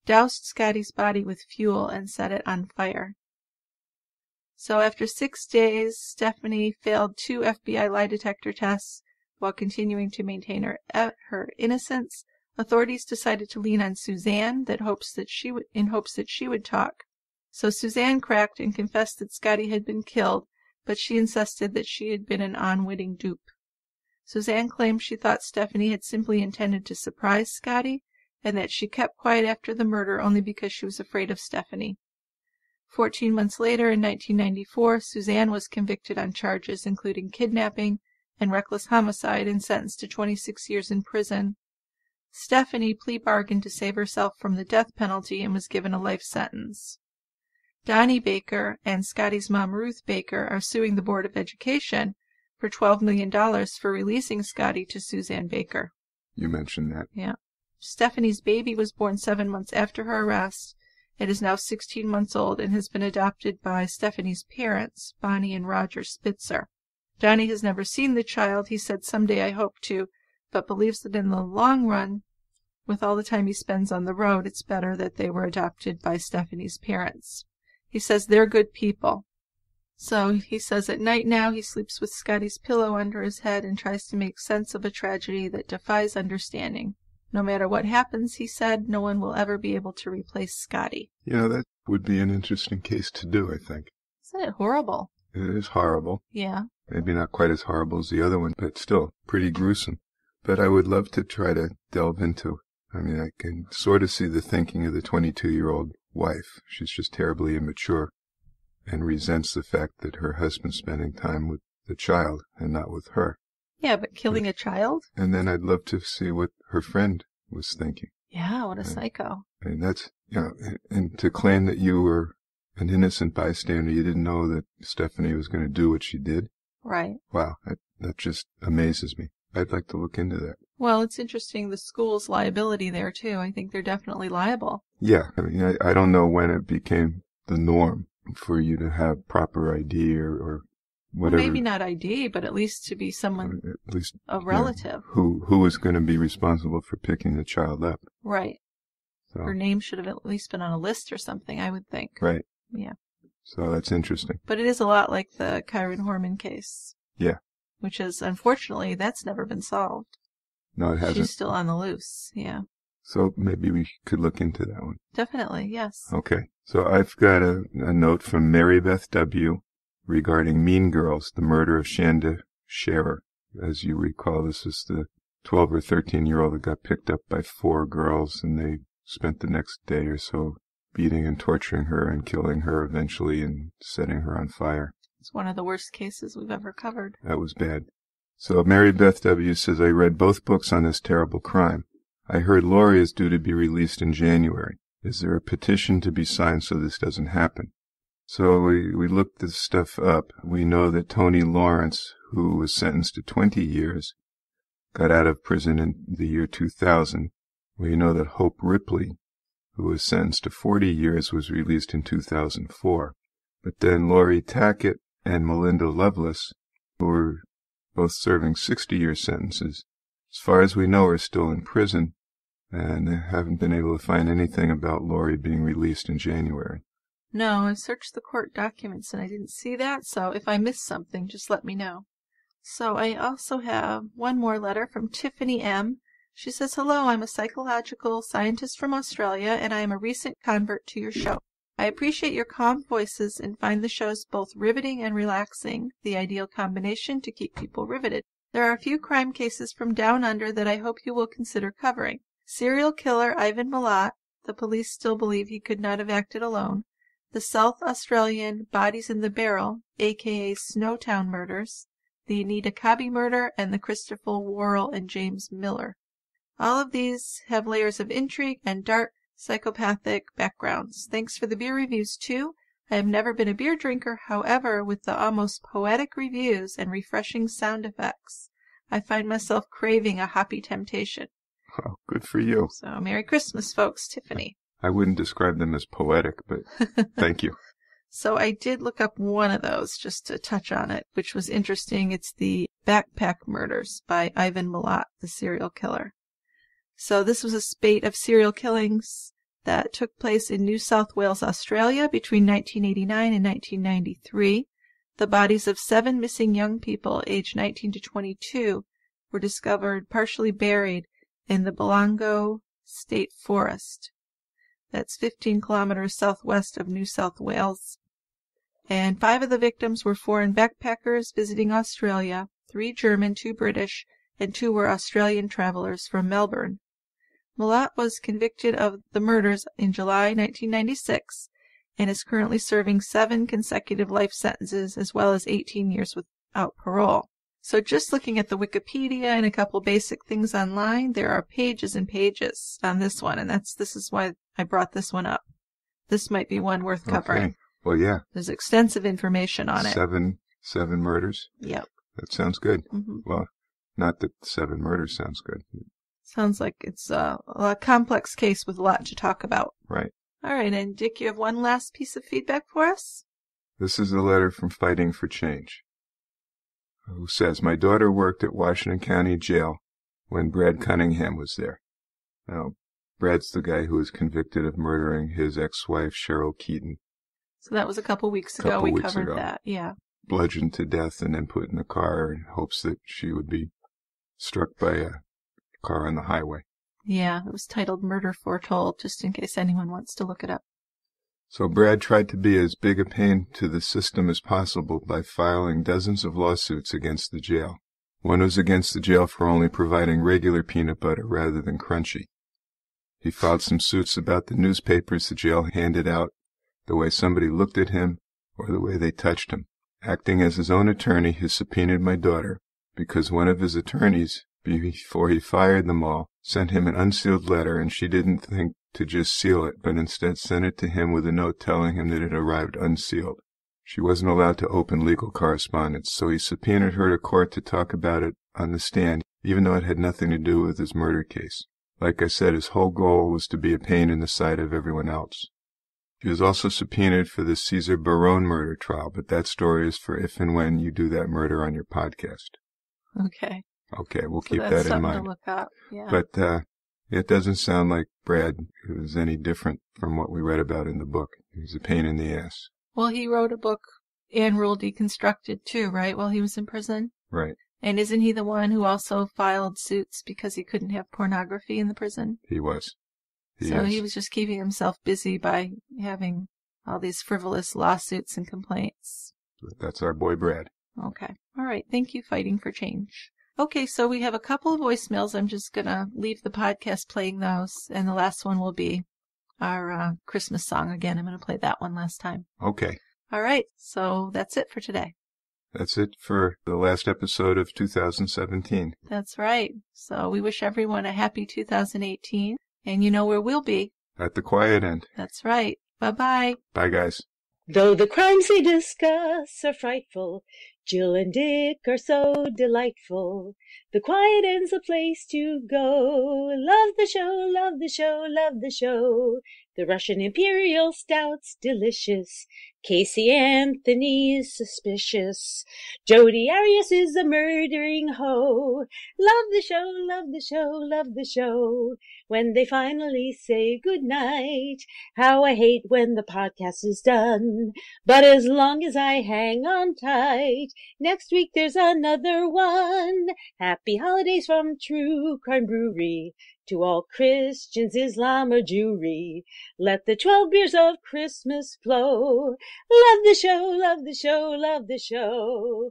doused Scotty's body with fuel, and set it on fire. So after 6 days, Stephanie failed 2 FBI lie detector tests while continuing to maintain her innocence. Authorities decided to lean on Suzanne in hopes that she would talk. So Suzanne cracked and confessed that Scotty had been killed, but she insisted that she had been an unwitting dupe. Suzanne claimed she thought Stephanie had simply intended to surprise Scotty, and that she kept quiet after the murder only because she was afraid of Stephanie. 14 months later, in 1994, Suzanne was convicted on charges including kidnapping and reckless homicide and sentenced to 26 years in prison. Stephanie plea bargained to save herself from the death penalty and was given a life sentence. Donnie Baker and Scotty's mom Ruth Baker are suing the Board of Education for $12 million for releasing Scotty to Suzanne Baker. You mentioned that. Yeah. Stephanie's baby was born 7 months after her arrest. It is now 16 months old and has been adopted by Stephanie's parents, Bonnie and Roger Spitzer. Donnie has never seen the child. He said, "Someday I hope to," but believes that in the long run, with all the time he spends on the road, it's better that they were adopted by Stephanie's parents. He says they're good people. So he says at night now he sleeps with Scotty's pillow under his head and tries to make sense of a tragedy that defies understanding. No matter what happens, he said, no one will ever be able to replace Scotty. Yeah, that would be an interesting case to do, I think. Isn't it horrible? It is horrible. Yeah. Maybe not quite as horrible as the other one, but still pretty gruesome. But I would love to try to delve into. I mean, I can sort of see the thinking of the 22-year-old wife. She's just terribly immature and resents the fact that her husband's spending time with the child and not with her. Yeah, but killing a child? And then I'd love to see what her friend was thinking. Yeah, what a psycho. I mean, that's, and to claim that you were an innocent bystander, you didn't know that Stephanie was going to do what she did. Right. Wow, that just amazes me. I'd like to look into that. Well, it's interesting, the school's liability there, too. I think they're definitely liable. Yeah, I mean, I don't know when it became the norm for you to have proper ID or whatever. Well, maybe not ID, but at least to be someone, at least a relative. Who was going to be responsible for picking the child up. Right. So. Her name should have at least been on a list or something, I would think. Right. Yeah. So that's interesting. But it is a lot like the Kyron Horman case. Yeah. Which is, unfortunately, that's never been solved. No, it hasn't. She's still on the loose, yeah. So maybe we could look into that one. Definitely, yes. Okay. So I've got a note from Mary Beth W. regarding Mean Girls, the murder of Shanda Sharer. As you recall, this is the 12 or 13-year-old that got picked up by 4 girls, and they spent the next day or so beating and torturing her and killing her eventually and setting her on fire. It's one of the worst cases we've ever covered. That was bad. So Mary Beth W. says, I read both books on this terrible crime. I heard Lori is due to be released in January. Is there a petition to be signed so this doesn't happen? So we looked this stuff up. We know that Tony Lawrence, who was sentenced to 20 years, got out of prison in the year 2000. We know that Hope Ripley, who was sentenced to 40 years, was released in 2004. But then Lori Tackett and Melinda Lovelace, who were both serving 60-year sentences, as far as we know, are still in prison, and they haven't been able to find anything about Lori being released in January. No, I searched the court documents and I didn't see that, so if I missed something, just let me know. So I also have one more letter from Tiffany M. She says, hello, I'm a psychological scientist from Australia, and I am a recent convert to your show. I appreciate your calm voices and find the shows both riveting and relaxing, the ideal combination to keep people riveted. There are a few crime cases from down under that I hope you will consider covering. Serial killer Ivan Milat, the police still believe he could not have acted alone. The South Australian Bodies in the Barrel, aka Snowtown murders, the Anita Cobby murder, and the Christopher Worrell and James Miller. All of these have layers of intrigue and dark psychopathic backgrounds. Thanks for the beer reviews too. I have never been a beer drinker, however, with the almost poetic reviews and refreshing sound effects, I find myself craving a happy temptation. Oh, good for you. So, Merry Christmas, folks. Tiffany. I wouldn't describe them as poetic, but thank you. So I did look up one of those just to touch on it, which was interesting. It's the Backpack Murders by Ivan Milat, the serial killer. So this was a spate of serial killings that took place in New South Wales, Australia between 1989 and 1993. The bodies of 7 missing young people aged 19 to 22 were discovered partially buried in the Belongo State Forest. That's 15 kilometers southwest of New South Wales. And 5 of the victims were foreign backpackers visiting Australia, 3 German, 2 British, and 2 were Australian travelers from Melbourne. Milat was convicted of the murders in July 1996 and is currently serving 7 consecutive life sentences as well as 18 years without parole. So just looking at the Wikipedia and a couple basic things online, there are pages and pages on this one, and this is why I brought this one up. This might be one worth covering. Okay. Well, yeah. There's extensive information on it. 7 murders? Yep. That sounds good. Mm-hmm. Well, not that 7 murders sounds good. Sounds like it's a complex case with a lot to talk about. Right. All right, and Dick, you have one last piece of feedback for us? This is a letter from Fighting for Change, who says, my daughter worked at Washington County Jail when Brad Cunningham was there. Now, Brad's the guy who was convicted of murdering his ex-wife, Cheryl Keaton. So that was a couple weeks ago. We covered that, yeah. Bludgeoned to death and then put in a car in hopes that she would be struck by a car on the highway. Yeah, it was titled Murder Foretold, just in case anyone wants to look it up. So Brad tried to be as big a pain to the system as possible by filing dozens of lawsuits against the jail. One was against the jail for only providing regular peanut butter rather than crunchy. He filed some suits about the newspapers the jail handed out, the way somebody looked at him, or the way they touched him. Acting as his own attorney, he subpoenaed my daughter because one of his attorneys, before he fired them all, sent him an unsealed letter, and she didn't think to just seal it, but instead sent it to him with a note telling him that it arrived unsealed. She wasn't allowed to open legal correspondence, so he subpoenaed her to court to talk about it on the stand, even though it had nothing to do with his murder case. Like I said, his whole goal was to be a pain in the side of everyone else. He was also subpoenaed for the Cesar Barone murder trial, but that story is for if and when you do that murder on your podcast. Okay. Okay, we'll So keep that's that in mind. something to look up. Yeah. But it doesn't sound like Brad was any different from what we read about in the book. He was a pain in the ass. Well, he wrote a book, and Rule Deconstructed, too, right, while he was in prison? Right. And isn't he the one who also filed suits because he couldn't have pornography in the prison? He was. He was just keeping himself busy by having all these frivolous lawsuits and complaints. That's our boy Brad. Okay. All right. Thank you, Fighting for Change. Okay, so we have a couple of voicemails. I'm just going to leave the podcast playing those, and the last one will be our Christmas song again. I'm going to play that one last time. Okay. All right. So that's it for today. That's it for the last episode of 2017. That's right. So we wish everyone a happy 2018. And you know where we'll be. At the quiet end. That's right. Bye-bye. Bye, guys. Though the crimes they discuss are frightful, Jill and Dick are so delightful. The quiet end's a place to go. Love the show, love the show, love the show. The Russian Imperial stout's delicious. Casey Anthony's suspicious. Jodi Arias is a murdering hoe. Love the show, love the show, love the show. When they finally say goodnight, how I hate when the podcast is done. But as long as I hang on tight, next week there's another one. Happy holidays from True Crime Brewery. To all Christians, Islam, or Jewry, let the 12 beers of Christmas flow. Love the show, love the show, love the show.